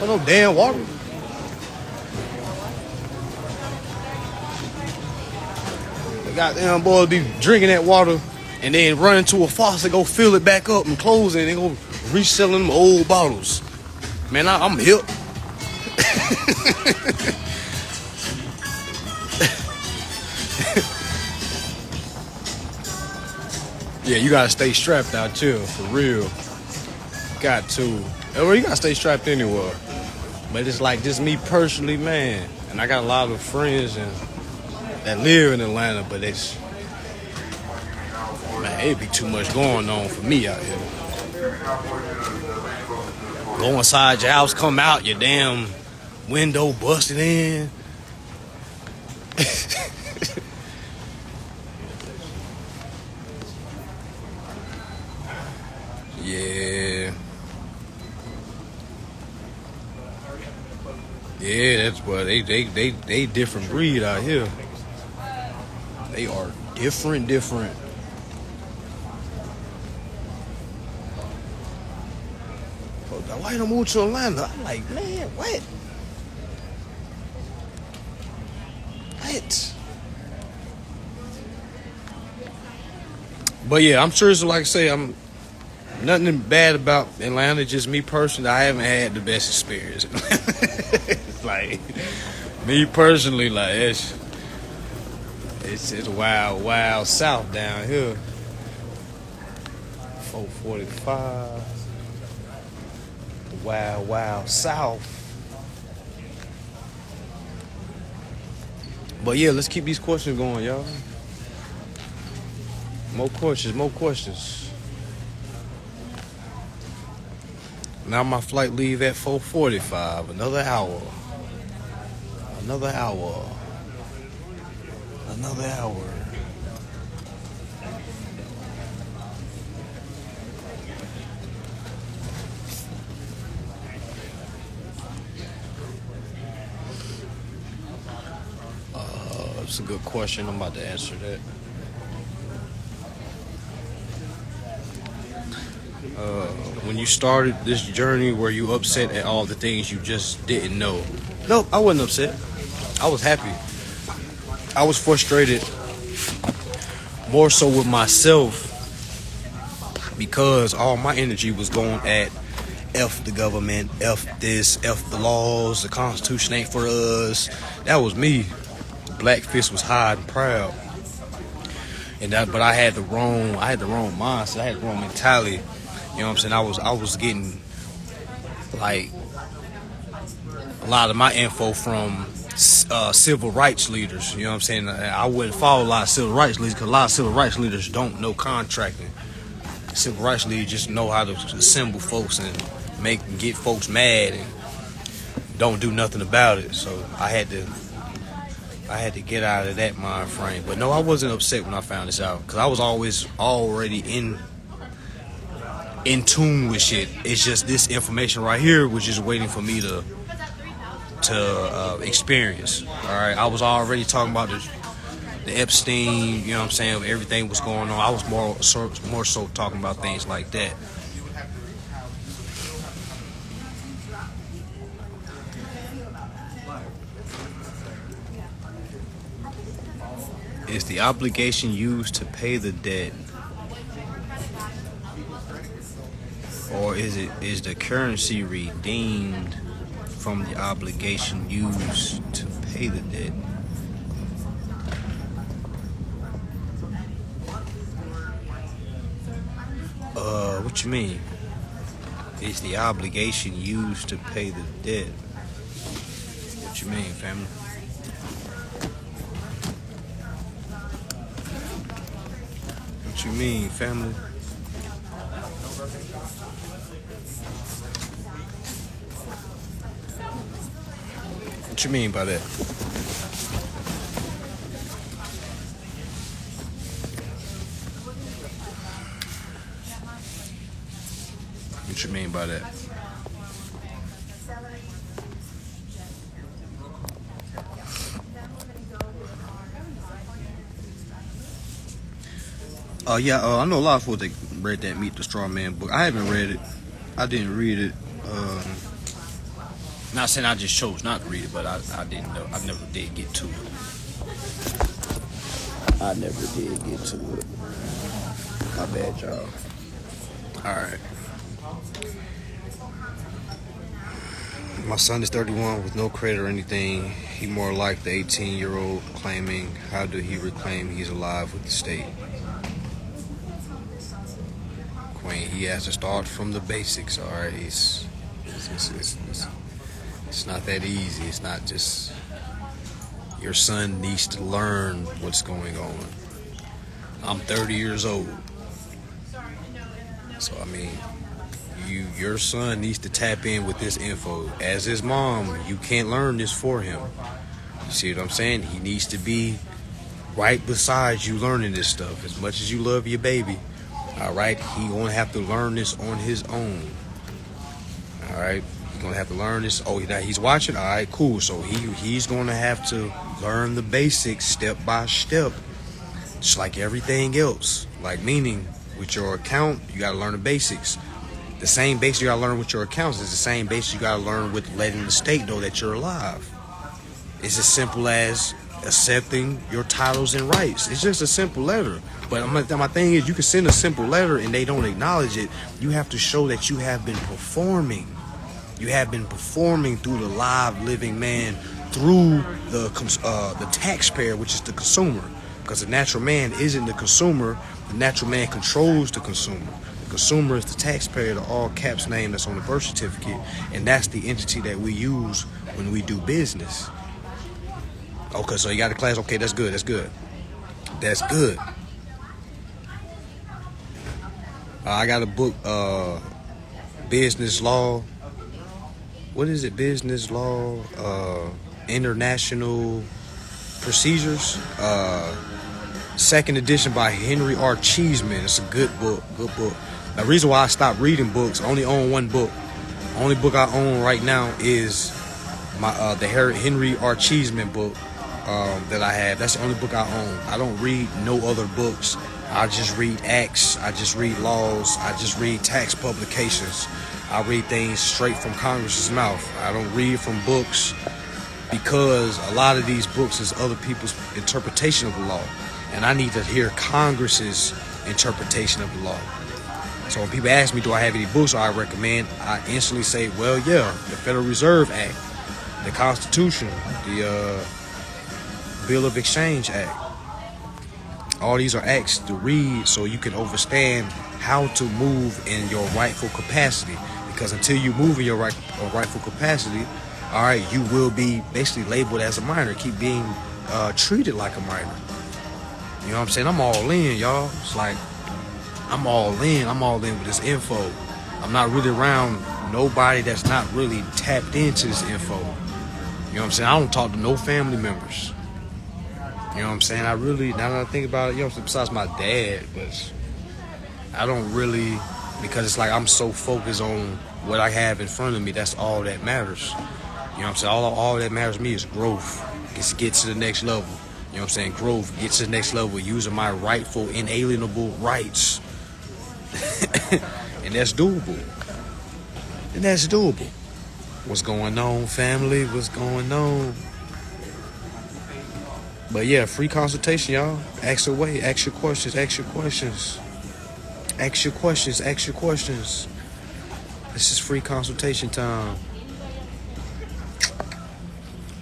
Speaker 2: want no damn water. The goddamn boys be drinking that water and then running to a faucet, go fill it back up and close it, and they go reselling them old bottles. Man, I'm hip. Yeah, you gotta stay strapped out too, for real. Got to. Well, you gotta stay strapped anywhere. But it's like just me personally, man. And I got a lot of friends that live in Atlanta, but it's, man, it'd be too much going on for me out here. Go inside your house, come out, your damn window busted in. Yeah. Yeah, that's what they different breed out here. They are different. Why don't move to Atlanta? I'm like, man, what? But yeah, I'm sure. So like I say, I'm nothing bad about Atlanta. Just me personally, I haven't had the best experience. Like me personally, like it's wild south down here. 445. Wild south. But yeah, let's keep these questions going, y'all. More questions. Now my flight leave at 4:45. Another hour. That's a good question. I'm about to answer that. When you started this journey, were you upset at all the things you just didn't know? Nope, I wasn't upset. I was happy. I was frustrated more so with myself because all my energy was going at F the government, F this, F the laws, the Constitution ain't for us. That was me. Black fist was high and proud. But I had the wrong mindset. I had the wrong mentality. You know what I'm saying? I was getting like a lot of my info from civil rights leaders. You know what I'm saying? I wouldn't follow a lot of civil rights leaders because a lot of civil rights leaders don't know contracting. Civil rights leaders just know how to assemble folks and get folks mad and don't do nothing about it. So I had to get out of that mind frame. But no, I wasn't upset when I found this out because I was always already in tune with shit. It's just this information right here was just waiting for me to experience. All right, I was already talking about the Epstein. You know what I'm saying? Everything was going on. I was more so talking about things like that. Is the obligation used to pay the debt, or is the currency redeemed from the obligation used to pay the debt?
Speaker 5: What you mean? It's the obligation used to pay the debt. What you mean, family? What you mean, family? What you mean by that? What you mean by that? I know a lot of folks that read that Meet the Straw Man book. I haven't read it. I didn't read it. Not saying I just chose not to read it, but I didn't know. I never did get to it. I never did get to it. My bad, y'all. Alright. My son is 31 with no credit or anything. He more like the 18-year-old claiming, how do he reclaim he's alive with the state? Queen, he has to start from the basics, alright? It's not that easy. It's not just, your son needs to learn what's going on. I'm 30 years old. So, I mean, your son needs to tap in with this info. As his mom, you can't learn this for him. You see what I'm saying? He needs to be right beside you learning this stuff. As much as you love your baby, all right, he gonna have to learn this on his own. All right, he's gonna have to learn this. Oh, now he's watching. All right, cool. So he's gonna have to learn the basics step by step, just like everything else. Like, meaning with your account, you gotta learn the basics. The same basics you gotta learn with your accounts is the same basics you gotta learn with letting the state know that you're alive. It's as simple as accepting your titles and rights. It's just a simple letter. But my thing is, you can send a simple letter and they don't acknowledge it. You have to show that you have been performing. You have been performing through the live living man, through the taxpayer, which is the consumer. Because the natural man isn't the consumer. The natural man controls the consumer. The consumer is the taxpayer, the all caps name that's on the birth certificate. And that's the entity that we use when we do business. Okay, so you got a class. Okay, that's good. That's good. That's good. I got a book, Business Law. What is it? Business Law, International Procedures. Second edition by Henry R. Cheeseman. It's a good book. Good book. The reason why I stopped reading books, I only own one book. The only book I own right now is the Henry R. Cheeseman book that I have. That's the only book I own. I don't read no other books. I just read acts. I just read laws. I just read tax publications. I read things straight from Congress's mouth. I don't read from books because a lot of these books is other people's interpretation of the law. And I need to hear Congress's interpretation of the law. So when people ask me, do I have any books I recommend, I instantly say, well, yeah, the Federal Reserve Act, the Constitution, the Bill of Exchange Act. All these are acts to read so you can understand how to move in your rightful capacity. Because until you move in your rightful capacity, all right, you will be basically labeled as a minor, keep being treated like a minor. You know what I'm saying? I'm all in, y'all. It's like, I'm all in. I'm all in with this info. I'm not really around nobody that's not really tapped into this info. You know what I'm saying? I don't talk to no family members. You know what I'm saying? I really, now that I think about it, you know, besides my dad, but I don't really, because it's like I'm so focused on what I have in front of me, that's all that matters. You know what I'm saying? All that matters to me is growth. It's get to the next level. You know what I'm saying? Growth, get to the next level, using my rightful, inalienable rights. And that's doable. And that's doable. What's going on, family? What's going on? But yeah, free consultation, y'all. Ask away. Ask your questions. Ask your questions. Ask your questions. Ask your questions. This is free consultation time.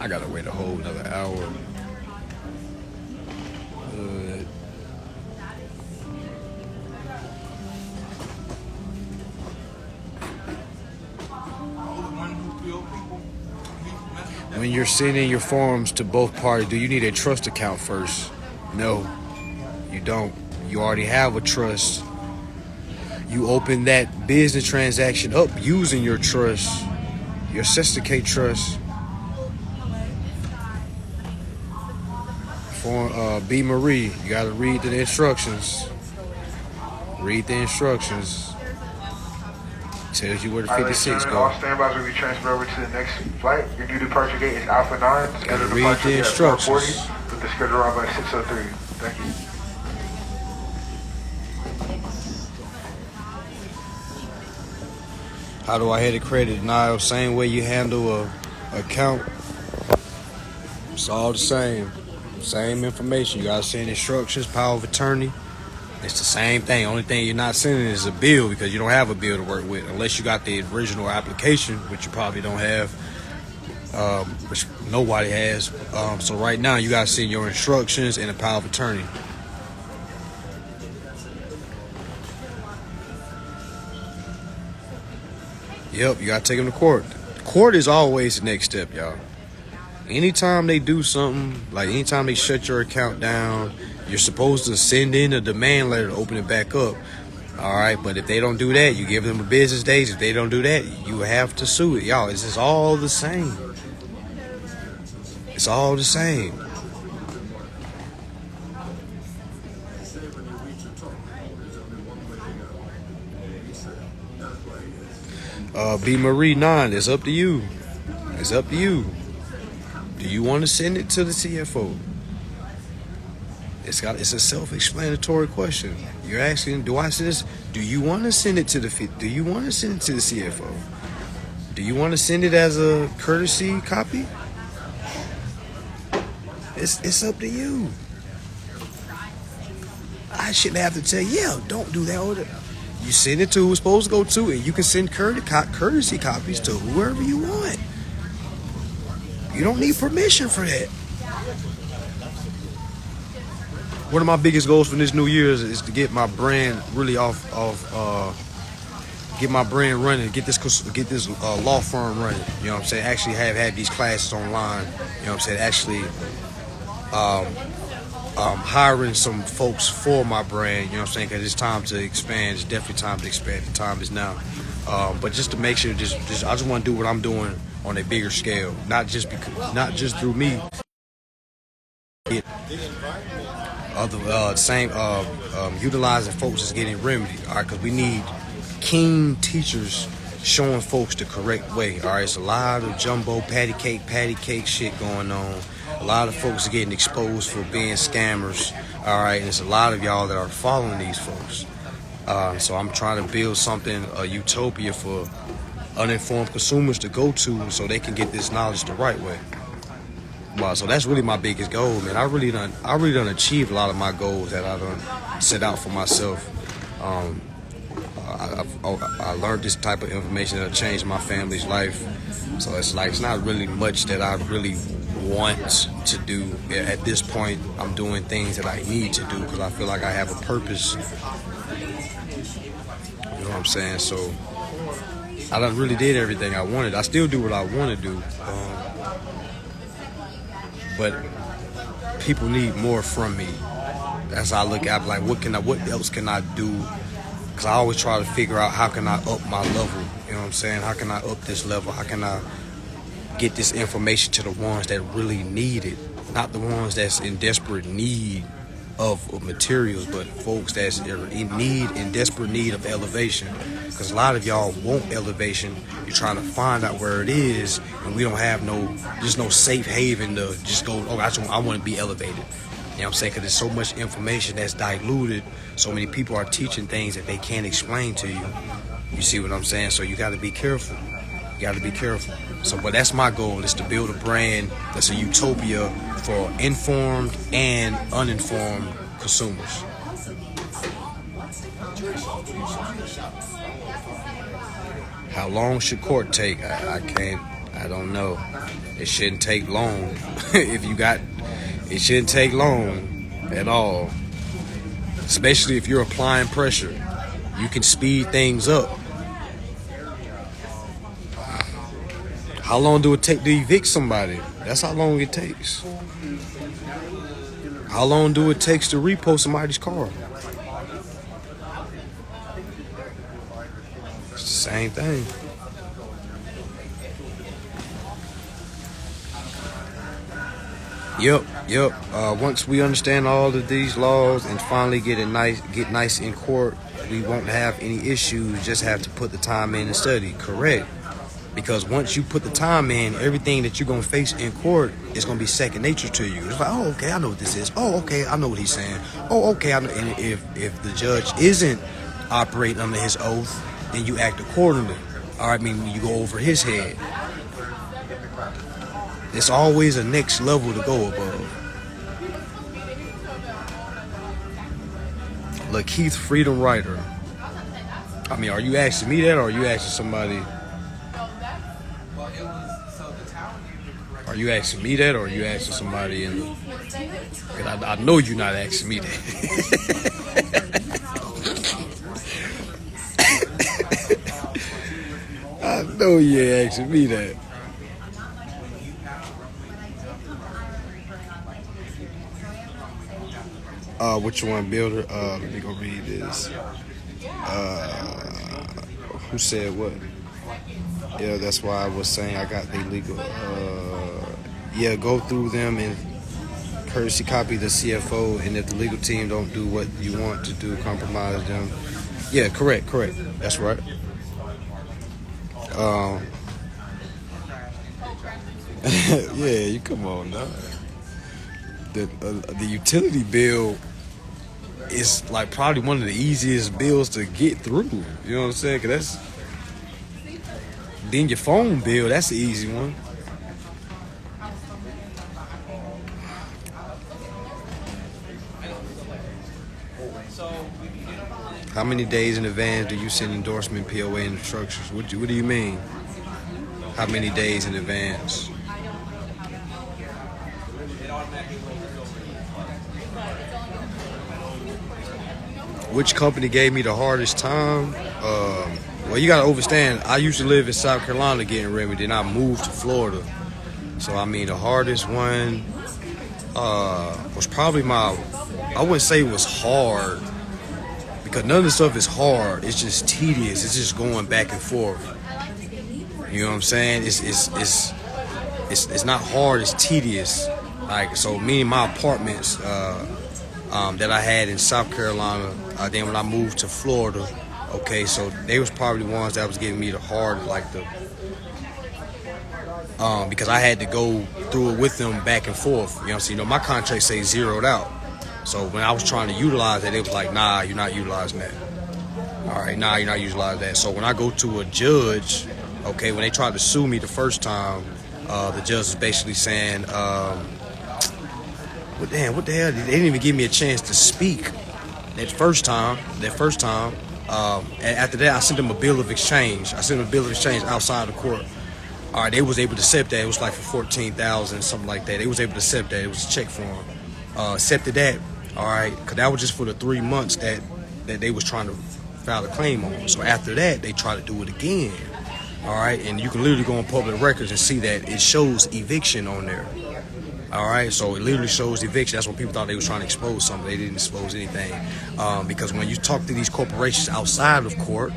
Speaker 5: I gotta wait a whole another hour.
Speaker 2: when you're sending your forms to both parties, do you need a trust account first? No, you don't. You already have a trust. You open that business transaction up using your trust, your Sesticate trust. For B. Marie, you got to read the instructions. Read the instructions. Tells you where the 56 go.
Speaker 9: All standbys will be transferred over to the next flight. Your new departure gate is Alpha 9.
Speaker 2: Gotta read the instructions.
Speaker 9: With the schedule around by 6:03. Thank you.
Speaker 2: How do I hit a credit denial? Same way you handle a account. It's all the same. Same information. You gotta send instructions, power of attorney. It's the same thing. Only thing you're not sending is a bill because you don't have a bill to work with unless you got the original application, which you probably don't have, which nobody has. So right now you gotta send your instructions and a power of attorney. Yep, you gotta take them to court. Court is always the next step, y'all. Anytime they do something, like anytime they shut your account down, you're supposed to send in a demand letter to open it back up. All right, but if they don't do that, you give them a business days. If they don't do that, you have to sue it. Y'all, it's just all the same. It's all the same. B. Marie 9, it's up to you. It's up to you. Do you want to send it to the CFO? It's a self-explanatory question. You're asking, do I send this? Do you want to send it to the CFO? Do you want to send it as a courtesy copy? It's up to you. I shouldn't have to tell you, yeah, don't do that. You send it to who it's supposed to go to, and you can send courtesy copies to whoever you want. You don't need permission for that. One of my biggest goals for this new year is to get my brand really get my brand running, get this law firm running. You know what I'm saying? Actually have these classes online. You know what I'm saying? Actually hiring some folks for my brand. You know what I'm saying? Because it's time to expand. It's definitely time to expand. The time is now. But just to make sure, I just want to do what I'm doing on a bigger scale, not just through me. Utilizing folks is getting remedied, all right, because we need keen teachers showing folks the correct way, all right. It's a lot of jumbo patty cake shit going on. A lot of folks are getting exposed for being scammers, all right, and there's a lot of y'all that are following these folks. So I'm trying to build something, a utopia for uninformed consumers to go to so they can get this knowledge the right way. So that's really my biggest goal, man. I really done achieved a lot of my goals that I done set out for myself. I learned this type of information that changed my family's life. So it's not really much that I really want to do. At this point, I'm doing things that I need to do because I feel like I have a purpose. You know what I'm saying? So I done really did everything I wanted. I still do what I want to do. But people need more from me. That's how I look at it. Like, what else can I do? Because I always try to figure out how can I up my level. You know what I'm saying? How can I up this level? How can I get this information to the ones that really need it? Not the ones that's in desperate need of materials, but folks that's in desperate need of elevation. Because a lot of y'all want elevation. You're trying to find out where it is, and we don't have no safe haven to just go, oh, I want to be elevated. You know what I'm saying? Because there's so much information that's diluted. So many people are teaching things that they can't explain to you. You see what I'm saying? So you got to be careful. You got to be careful. So, but that's my goal, is to build a brand that's a utopia for informed and uninformed consumers. How long should court take? I don't know. It shouldn't take long. It shouldn't take long at all. Especially if you're applying pressure. You can speed things up. How long do it take to evict somebody? That's how long it takes. How long do it takes to repo somebody's car? It's the same thing. Yep. Once we understand all of these laws and finally get nice in court, we won't have any issues. Just have to put the time in and study. Correct. Because once you put the time in, everything that you're gonna face in court is gonna be second nature to you. It's like, oh, okay, I know what this is. Oh, okay, I know what he's saying. Oh, okay, I know. And if the judge isn't operating under his oath, then you act accordingly. All right, I mean, you go over his head. It's always a next level to go above. Lakeith Freedom Writer. I mean, are you asking me that, or are you asking somebody? Are you asking me that, or are you asking somebody in the? I know you're not asking me that. I know you ain't asking me that. Which one, Builder? Let me go read this. Who said what? Yeah, that's why I was saying I got the legal. Yeah, go through them and courtesy copy the CFO, and if the legal team don't do what you want to do, compromise them. Yeah, correct. That's right. Yeah, you come on now. The utility bill is like probably one of the easiest bills to get through. You know what I'm saying? 'Cause that's then your phone bill. That's the easy one. How many days in advance do you send endorsement POA instructions? What do you mean? How many days in advance? Which company gave me the hardest time? Well, you gotta understand, I used to live in South Carolina getting remedy, then I moved to Florida. So I mean, the hardest one was probably I wouldn't say it was hard, because none of the stuff is hard. It's just tedious. It's just going back and forth. You know what I'm saying? It's not hard. It's tedious. Like, so me and my apartments that I had in South Carolina. Then when I moved to Florida, okay, so they was probably the ones that was giving me the hard, like because I had to go through it with them back and forth. You know what I'm saying? You know, my contract say zeroed out. So when I was trying to utilize that, it was like, nah, you're not utilizing that. All right, nah, you're not utilizing that. So when I go to a judge, okay, when they tried to sue me the first time, the judge was basically saying, what the hell? They didn't even give me a chance to speak that first time. And after that, I sent them a bill of exchange. Outside of court. All right, they was able to accept that. It was like for $14,000, something like that. They was able to accept that. It was a check for them. Accepted that. All right, because that was just for the 3 months that they was trying to file a claim on. So after that, they tried to do it again. All right, and you can literally go on public records and see that it shows eviction on there. All right, so it literally shows eviction. That's when people thought they was trying to expose something. They didn't expose anything, because when you talk to these corporations outside of court,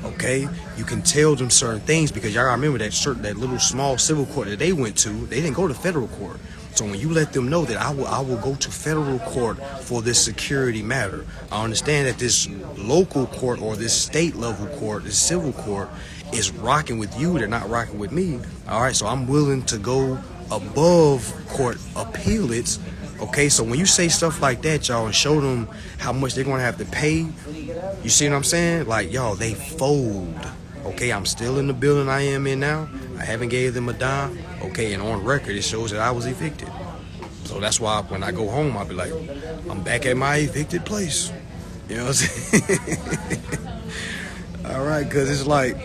Speaker 2: okay, you can tell them certain things, because y'all remember that little small civil court that they went to. They didn't go to federal court. So when you let them know that I will go to federal court for this security matter, I understand that this local court or this state level court, this civil court, is rocking with you. They're not rocking with me. All right, so I'm willing to go above court appealates. Okay, so when you say stuff like that, y'all, and show them how much they're gonna have to pay, you see what I'm saying? Like, y'all, they fold. Okay, I'm still in the building I am in now. I haven't gave them a dime. Okay, and on record, it shows that I was evicted. So that's why when I go home, I'll be like, I'm back at my evicted place. You know what I'm saying? All right, because it's like,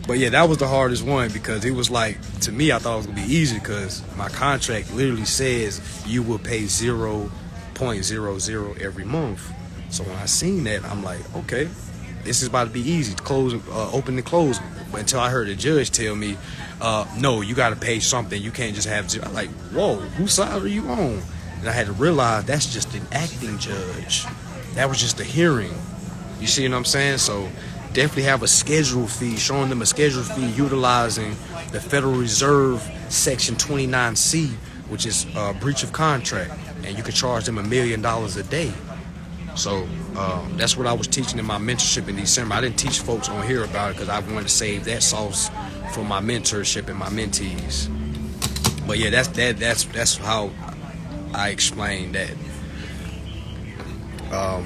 Speaker 2: but yeah, that was the hardest one, because it was like, to me, I thought it was going to be easy, because my contract literally says you will pay 0.00 every month. So when I seen that, I'm like, okay. this is about to be easy to close, open and close. But until I heard the judge tell me, no, you got to pay something. You can't just have zero. I'm like, whoa, whose side are you on? And I had to realize that's just an acting judge. That was just a hearing. You see what I'm saying? So definitely have a schedule fee, showing them a schedule fee utilizing the Federal Reserve Section 29C, which is breach of contract. And you could charge them $1 million a day. So that's what I was teaching in my mentorship in December. I didn't teach folks on here about it because I wanted to save that sauce for my mentorship and my mentees. But yeah, that's how I explained that.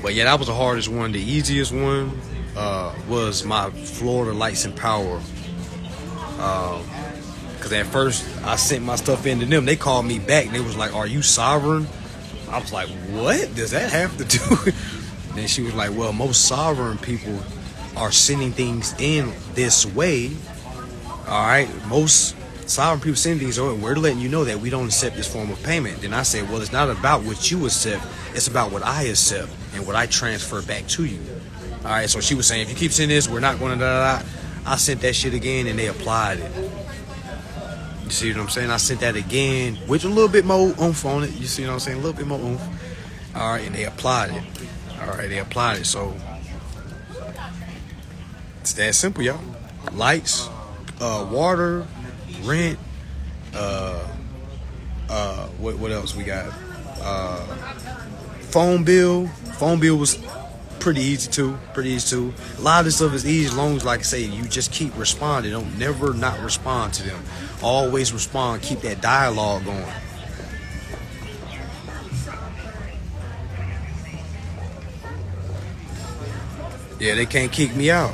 Speaker 2: But yeah, that was the hardest one. The easiest one was my Florida Lights and Power. Because at first I sent my stuff in to them. They called me back and they was like, "Are you sovereign?" I was like, "What does that have to do?" Then she was like, "Well, most sovereign people are sending things in this way. All right, most sovereign people send things over. We're letting you know that we don't accept this form of payment." Then I said, "Well, it's not about what you accept. It's about what I accept and what I transfer back to you." All right, so she was saying, "If you keep sending this, we're not going to da da da." I sent that shit again and they applied it. You see what I'm saying? I sent that again with a little bit more oomph on it. You see what I'm saying? A little bit more oomph. All right, and they applied it. All right, they applied it. So it's that simple, y'all. Lights, water, rent, what else we got? Phone bill. Phone bill was pretty easy too. A lot of this stuff is easy as long as, like I say, you just keep responding. Don't never not respond to them. Always respond. Keep that dialogue going. Yeah, they can't kick me out.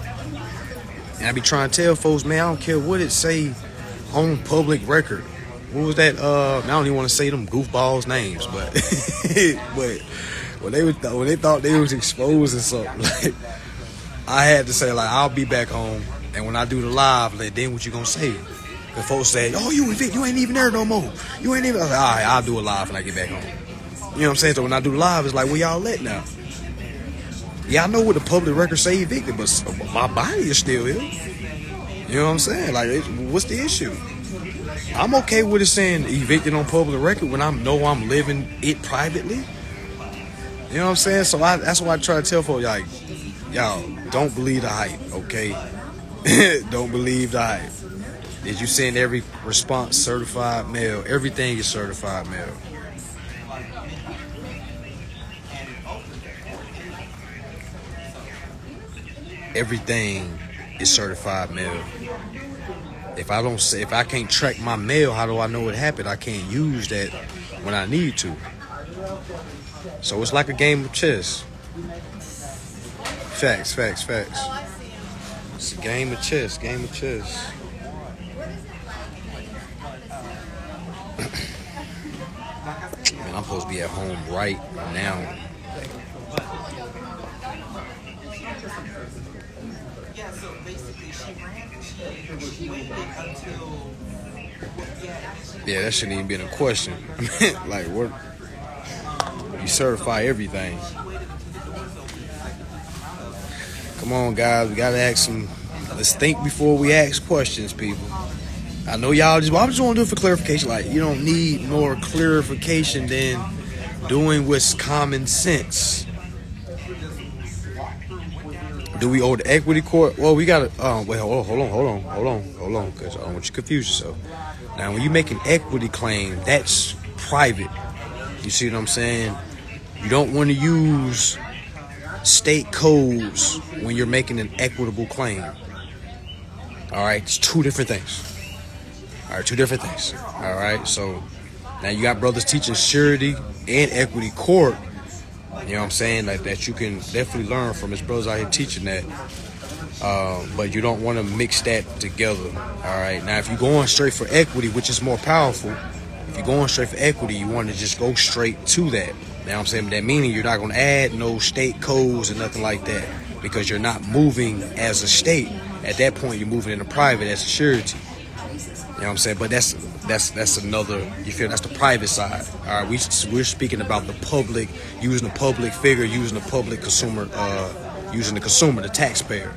Speaker 2: And I be trying to tell folks, man, I don't care what it say on public record. What was that? I don't even want to say them goofballs' names, but but when they thought they was exposing something, like, I had to say, like, I'll be back home, and when I do the live, like, then what you gonna say? The folks say, "Oh, you ain't even there no more. You ain't even." I was like, all right, I'll do a live when I get back home. You know what I'm saying? So when I do the live, it's like, where y'all at now? Yeah, I know what the public record say evicted, but my body is still here. You know what I'm saying? Like, what's the issue? I'm okay with it saying evicted on public record when I know I'm living it privately. You know what I'm saying? So that's why I try to tell folks, like, y'all, don't believe the hype, okay? Don't believe the hype. Did you send every response certified mail? Everything is certified mail. Everything is certified mail. If I can't track my mail, how do I know it happened? I can't use that when I need to. So it's like a game of chess. Facts. It's a game of chess. Man, I'm supposed to be at home right now.
Speaker 10: Yeah, so basically she waited until...
Speaker 2: Yeah, that shouldn't even be a question. Like, what? You certify everything. Come on, guys. We gotta ask some. Let's think before we ask questions, people. I know y'all just. Well, I just want to do it for clarification. Like, you don't need more clarification than doing what's common sense. Do we owe the equity court? Well, we gotta. Wait. Hold on, because I don't want you to confuse yourself. Now, when you make an equity claim, that's private. You see what I'm saying? You don't want to use state codes when you're making an equitable claim. All right, it's two different things. All right, so now you got brothers teaching surety and equity court. You know what I'm saying? Like, that you can definitely learn from. His brothers out here teaching that. But you don't want to mix that together. All right. Now, if you're going straight for equity, which is more powerful, if you're going straight for equity, you want to just go straight to that. You know what I'm saying? That meaning you're not going to add no state codes or nothing like that, because you're not moving as a state. At that point, you're moving into private as a surety. You know what I'm saying? But that's another, you feel, that's the private side. All right. We're speaking about the public, using the public figure, using the public consumer, using the consumer, the taxpayer.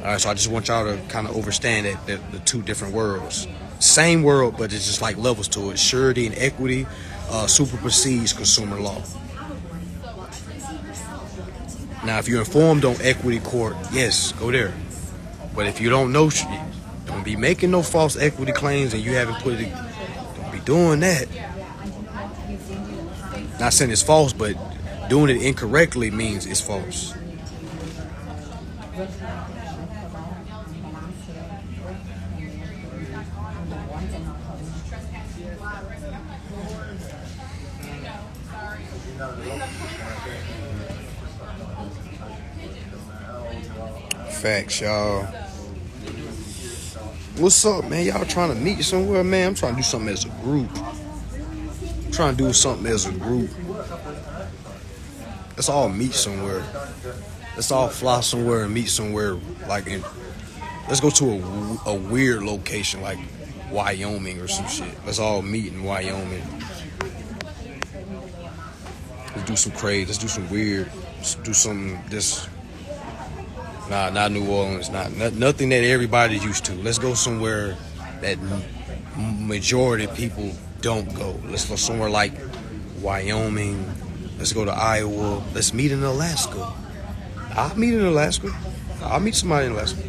Speaker 2: All right, so I just want y'all to kind of understand that the two different worlds. Same world, but it's just like levels to it. Surety and equity supersedes consumer law. Now, if you're informed on equity court, yes, go there. But if you don't know, don't be making no false equity claims and you haven't put it, don't be doing that. Not saying it's false, but doing it incorrectly means it's false. Facts, y'all. What's up, man? Y'all trying to meet somewhere, man? I'm trying to do something as a group. Let's all meet somewhere. Let's all fly somewhere and meet somewhere. Let's go to a weird location like Wyoming or some shit. Let's all meet in Wyoming. Let's do some crazy. Let's do some weird. Let's do something just. Nah, not New Orleans. Nothing that everybody's used to. Let's go somewhere that majority of people don't go. Let's go somewhere like Wyoming. Let's go to Iowa. Let's meet in Alaska. I'll meet in Alaska. I'll meet somebody in Alaska.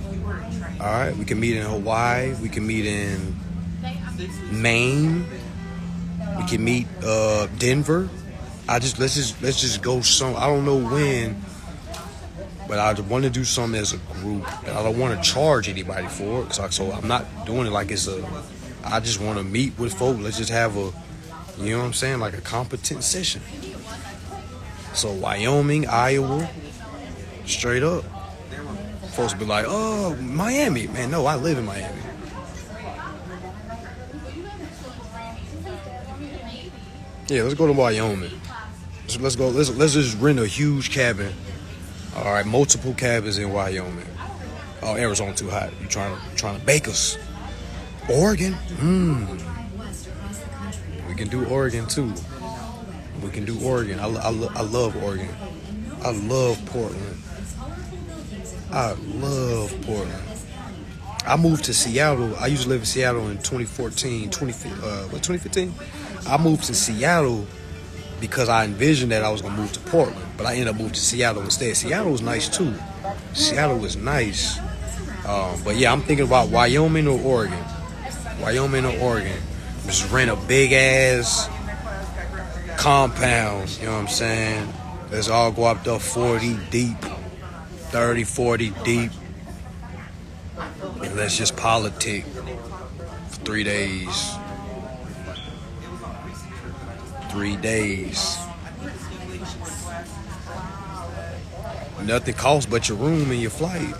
Speaker 2: All right, we can meet in Hawaii. We can meet in Maine. We can meet Denver. Let's just go some. I don't know when. But I want to do something as a group. And I don't want to charge anybody for it. So I'm not doing it like I just want to meet with folks. Let's just have you know what I'm saying? Like a competent session. So Wyoming, Iowa, straight up. Folks be like, oh, Miami. Man, no, I live in Miami. Yeah, let's go to Wyoming. Let's go. Let's just rent a huge cabin. All right, multiple cabins in Wyoming. Oh, Arizona too hot. You trying to bake us? Oregon? We can do Oregon too. We can do Oregon. I love Oregon. I love Portland. I moved to Seattle. I used to live in Seattle in 2015. I moved to Seattle because I envisioned that I was going to move to Portland. But I ended up moving to Seattle instead. Seattle was nice too. Seattle was nice. But yeah, I'm thinking about Wyoming or Oregon. Just rent a big ass compound. You know what I'm saying? Let's all go up to 40 deep, 30, 40 deep. And let's just politic for 3 days. 3 days. Nothing costs but your room and your flight.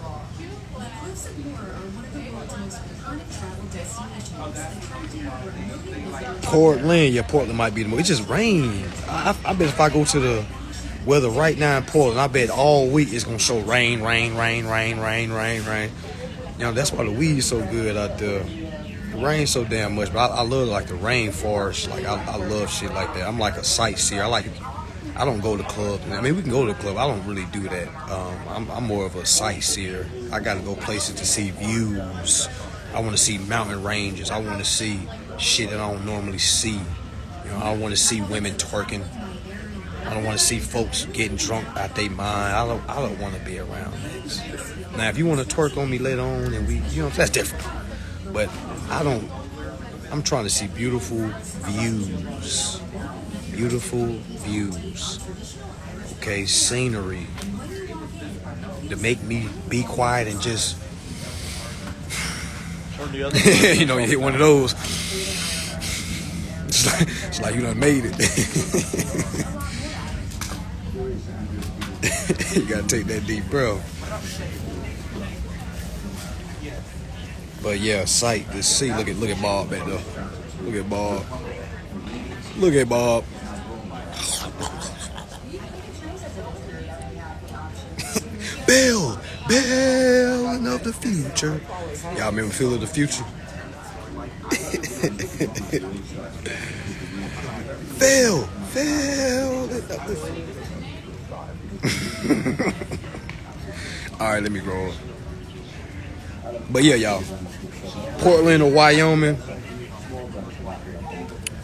Speaker 2: Portland might be the most. It just rained. I bet if I go to the weather right now in Portland, I bet all week it's gonna show rain. You know, that's why the weed's so good out there. It rains so damn much, but I love like the rainforest. Like I love shit like that. I'm like a sightseer. I don't go to clubs. I mean, we can go to the club. I don't really do that. I'm more of a sightseer. I got to go places to see views. I want to see mountain ranges. I want to see shit that I don't normally see. You know, I want to see women twerking. I don't want to see folks getting drunk out their mind. I don't want to be around that. Now, if you want to twerk on me later on, and that's different. But I'm trying to see beautiful views. Okay, scenery to make me be quiet and just you hit one of those. It's like you done made it. You gotta take that deep breath. But yeah, sight. Let's see. Look at Bob back there. Look at Bob. Bill of the future. Y'all remember Phil of the Future? Phil of the All right, let me roll. But yeah, y'all. Portland or Wyoming.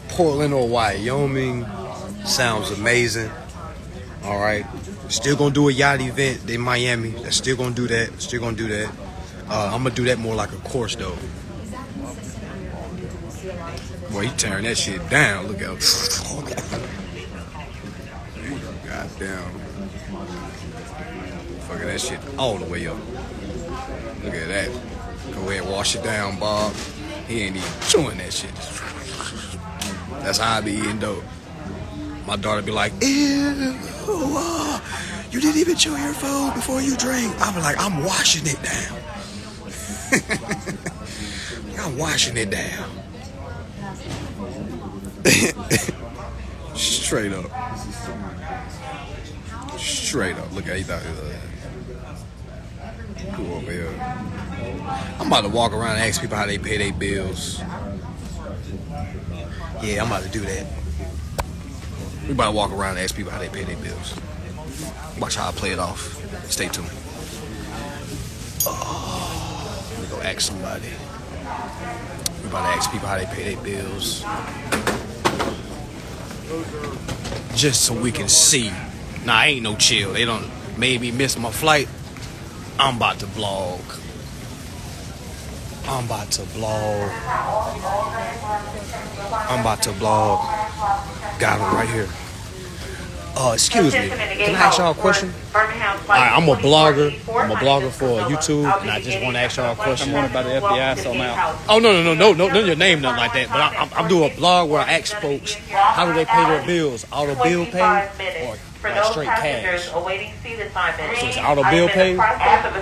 Speaker 2: Portland or Wyoming sounds amazing. All right. Still gonna do a yacht event in Miami. That's still gonna do that. Still gonna do that. I'm gonna do that more like a course though. Boy, he tearing that shit down. Look out. Goddamn. Fucking that shit all the way up. Look at that. Go ahead and wash it down, Bob. He ain't even chewing that shit. That's how I be eating dope. My daughter be like, ew, you didn't even chew your food before you drink. I be like, I'm washing it down. I'm washing it down. Straight up. Straight up. Look at you thought cool over here. I'm about to walk around and ask people how they pay their bills. Yeah, I'm about to do that. We about to walk around and ask people how they pay their bills. Watch how I play it off. Stay tuned. Oh, let me go ask somebody. We about to ask people how they pay their bills. Just so we can see. Nah, ain't no chill. They done made me miss my flight. I'm about to vlog. I'm about to vlog. Got him right here. Excuse me. Can I ask y'all a question? I'm a blogger. I'm a blogger for YouTube, and I just want to ask y'all a question.
Speaker 8: I'm about the FBI, so now.
Speaker 2: Oh no, your name nothing like that. But I'm doing a blog where I ask folks how do they pay their bills? Auto bill pay or straight cash? So it's auto bill pay.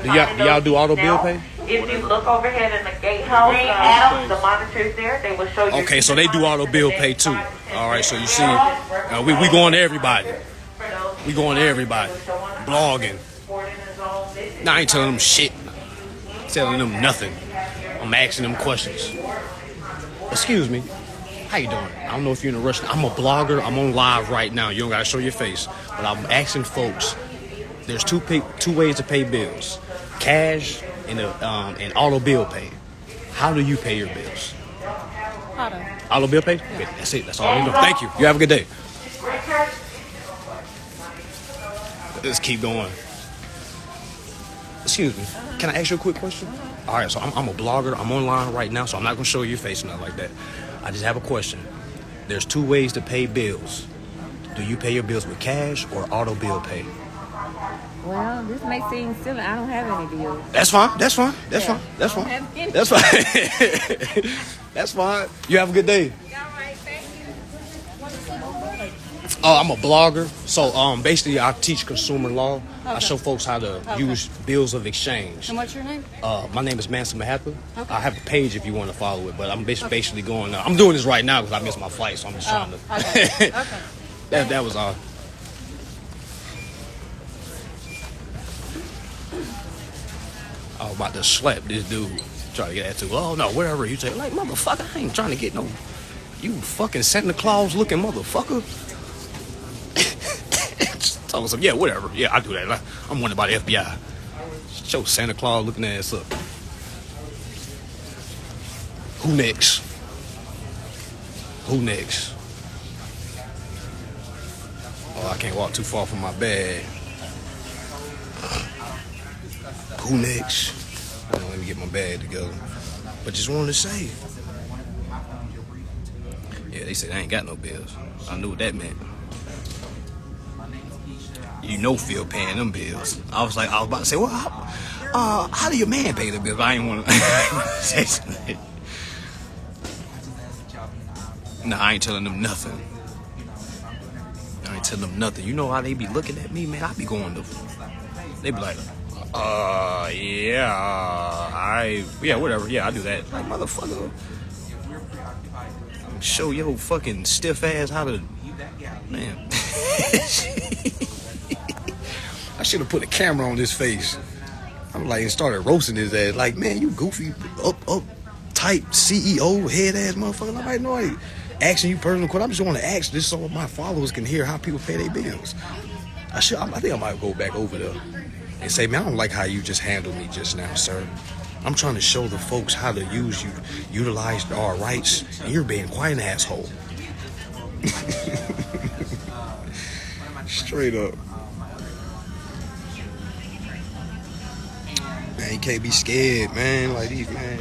Speaker 2: Do y'all do auto bill pay?
Speaker 6: If you look overhead in the gatehouse, the monitors there, they will show you.
Speaker 2: Okay, so they do auto bill pay too. All right, so you see, we going to everybody. We going to everybody. Blogging. Now I ain't telling them shit. Telling them nothing. I'm asking them questions. Excuse me. How you doing? I don't know if you're in a rush. I'm a blogger. I'm on live right now. You don't gotta show your face. But I'm asking folks. There's two ways to pay bills: cash and auto bill pay. How do you pay your bills? Auto bill pay? Okay, that's it. That's all I need to know. Thank you. You have a good day. Let's keep going. Excuse me. Can I ask you a quick question? All right, so I'm a blogger. I'm online right now, so I'm not going to show you your face or nothing like that. I just have a question. There's two ways to pay bills. Do you pay your bills with cash or auto bill pay?
Speaker 1: Well, this may seem silly. I don't have any bills.
Speaker 2: That's fine. That's fine. That's fine. That's fine. That's fine. That's fine. You have a good day. Oh, I'm a blogger. So basically I teach consumer law. Okay. I show folks how to use bills of exchange.
Speaker 1: And what's your name?
Speaker 2: My name is Mansa Mahatha.
Speaker 1: Okay.
Speaker 2: I have a page if you want to follow it, but I'm basically going. I'm doing this right now because I missed my flight, so I'm just trying to. Okay. That was all. I was about to slap this dude. Try to get that too. Oh no, wherever you say, like motherfucker, I ain't trying to get no. You fucking Santa Claus looking motherfucker. So yeah, whatever. Yeah, I do that. I'm wanted by the FBI. Show Santa Claus looking ass up. Who next? Who next? Oh, I can't walk too far from my bag. Who next? Let me get my bag together. But just wanted to say. Yeah, they said I ain't got no bills. I knew what that meant. You know Phil paying them bills. I was about to say, well, how do your man pay the bills? I ain't want to say something. Nah, I ain't telling them nothing. I ain't telling them nothing. You know how they be looking at me, man? I be going to... They be like, yeah, whatever. Yeah, I do that. Like, motherfucker. Show your fucking stiff ass how to... Man. I should have put a camera on his face. I'm like, and started roasting his ass. Like, man, you goofy, up type CEO head ass motherfucker. Nobody know I asking you personal questions. I just want to ask this so my followers can hear how people pay their bills. I think I might go back over there and say, man, I don't like how you just handled me just now, sir. I'm trying to show the folks how to utilize our rights, and you're being quite an asshole. Straight up. Man, you can't be scared, man. Like these, man.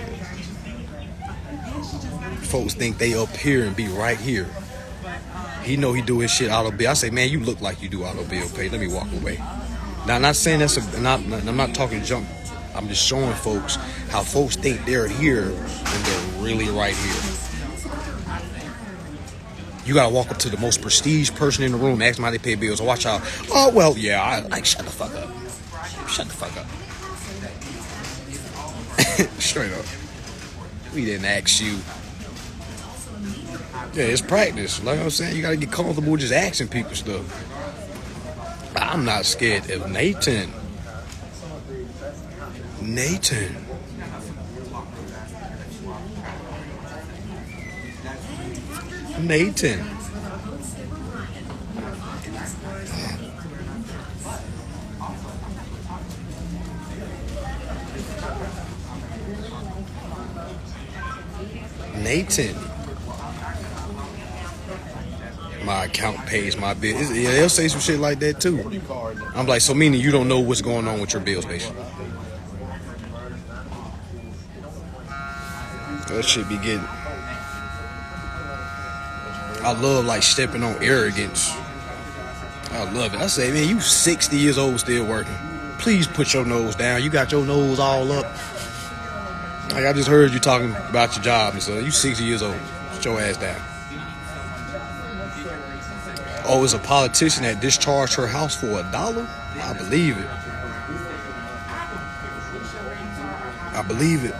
Speaker 2: Folks think they up here and be right here. He know he do his shit auto bill. I say, man, you look like you do auto bill pay. Let me walk away. Now, I'm not saying I'm not talking junk. I'm just showing folks how folks think they're here when they're really right here. You gotta walk up to the most prestige person in the room, ask them how they pay bills. Watch out. Oh well, yeah. Shut the fuck up. Shut the fuck up. Straight up. We didn't ask you. Yeah, it's practice. Like I'm saying, you gotta get comfortable just asking people stuff. I'm not scared of Nathan. Nathan. My account pays my bills. Yeah, they'll say some shit like that too. I'm like, so meaning you don't know what's going on with your bills, basically. That shit be getting. I love like stepping on arrogance. I love it. I say, man, you 60 years old still working. Please put your nose down. You got your nose all up. Like I just heard you talking about your job and so you 60 years old. Put your ass down. Oh, it's a politician that discharged her house for $1? I believe it. I believe it.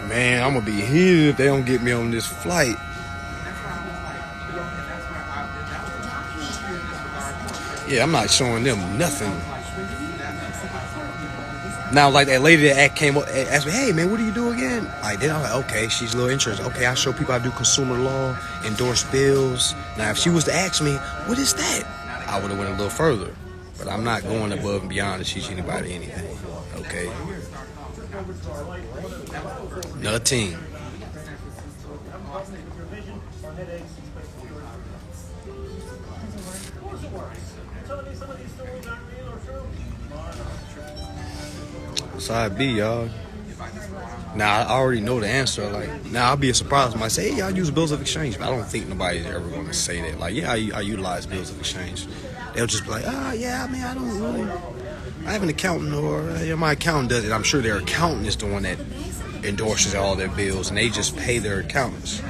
Speaker 2: Man, I'm gonna be here if they don't get me on this flight. Yeah, I'm not showing them nothing. Now, like that lady that came up and asked me, hey, man, what do you do again? Like, then I'm like, okay, she's a little interested. Okay, I show people I do consumer law, endorse bills. Now, if she was to ask me, what is that? I would have went a little further. But I'm not going above and beyond to teach anybody anything. Okay? Nothing. Side B, y'all. Now I already know the answer. Like now, I'll be a surprise when I say, "Hey, y'all use bills of exchange." But I don't think nobody's ever going to say that. Like, yeah, I utilize bills of exchange. They'll just be like, yeah, I mean, I don't really. I have an accountant, or my accountant does it. I'm sure their accountant is the one that endorses all their bills, and they just pay their accountants.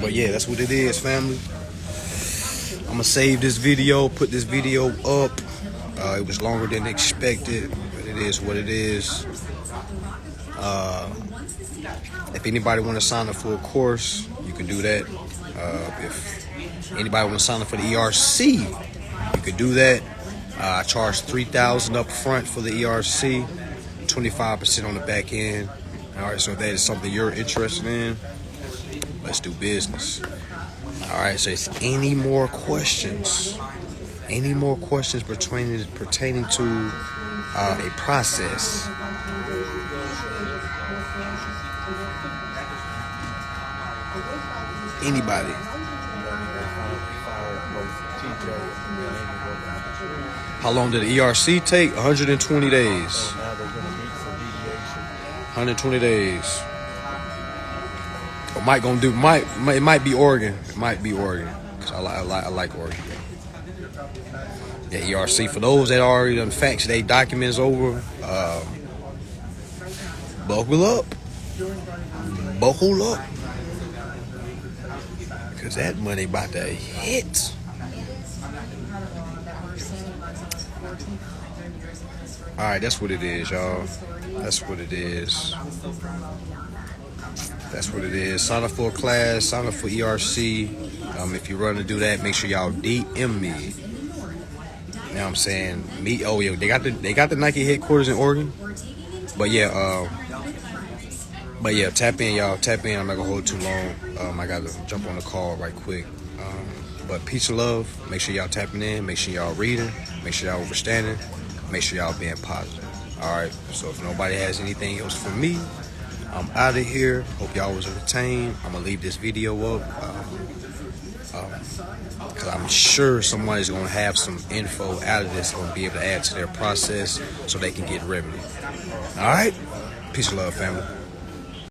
Speaker 2: But yeah, that's what it is, family. I'm gonna save this video, put this video up. It was longer than expected, but it is what it is. If anybody want to sign up for a course, you can do that. If anybody want to sign up for the ERC, you can do that. I charge $3,000 up front for the ERC, 25% on the back end. All right, so if that is something you're interested in, let's do business. All right, so if any more questions pertaining to a process, anybody. How long did the ERC take? 120 days. 120 days. It might be Oregon. It might be Oregon. Cause I like Oregon. Yeah, ERC, for those that already done faxed their documents over, buckle up. Buckle up. Because that money about to hit. All right, that's what it is, y'all. That's what it is. That's what it is. Sign up for a class. Sign up for ERC. If you're running to do that, make sure y'all DM me. You know what I'm saying? Oh yeah, they got the Nike headquarters in Oregon. But yeah, tap in, y'all. Tap in. I'm not gonna hold too long. I gotta jump on the call right quick. But peace and love. Make sure y'all tapping in. Make sure y'all reading. Make sure y'all understanding. Make sure y'all being positive. All right. So if nobody has anything else for me, I'm out of here. Hope y'all was entertained. I'm gonna leave this video up because I'm sure someone is gonna have some info out of this, gonna be able to add to their process so they can get revenue. All right. Peace and love, family.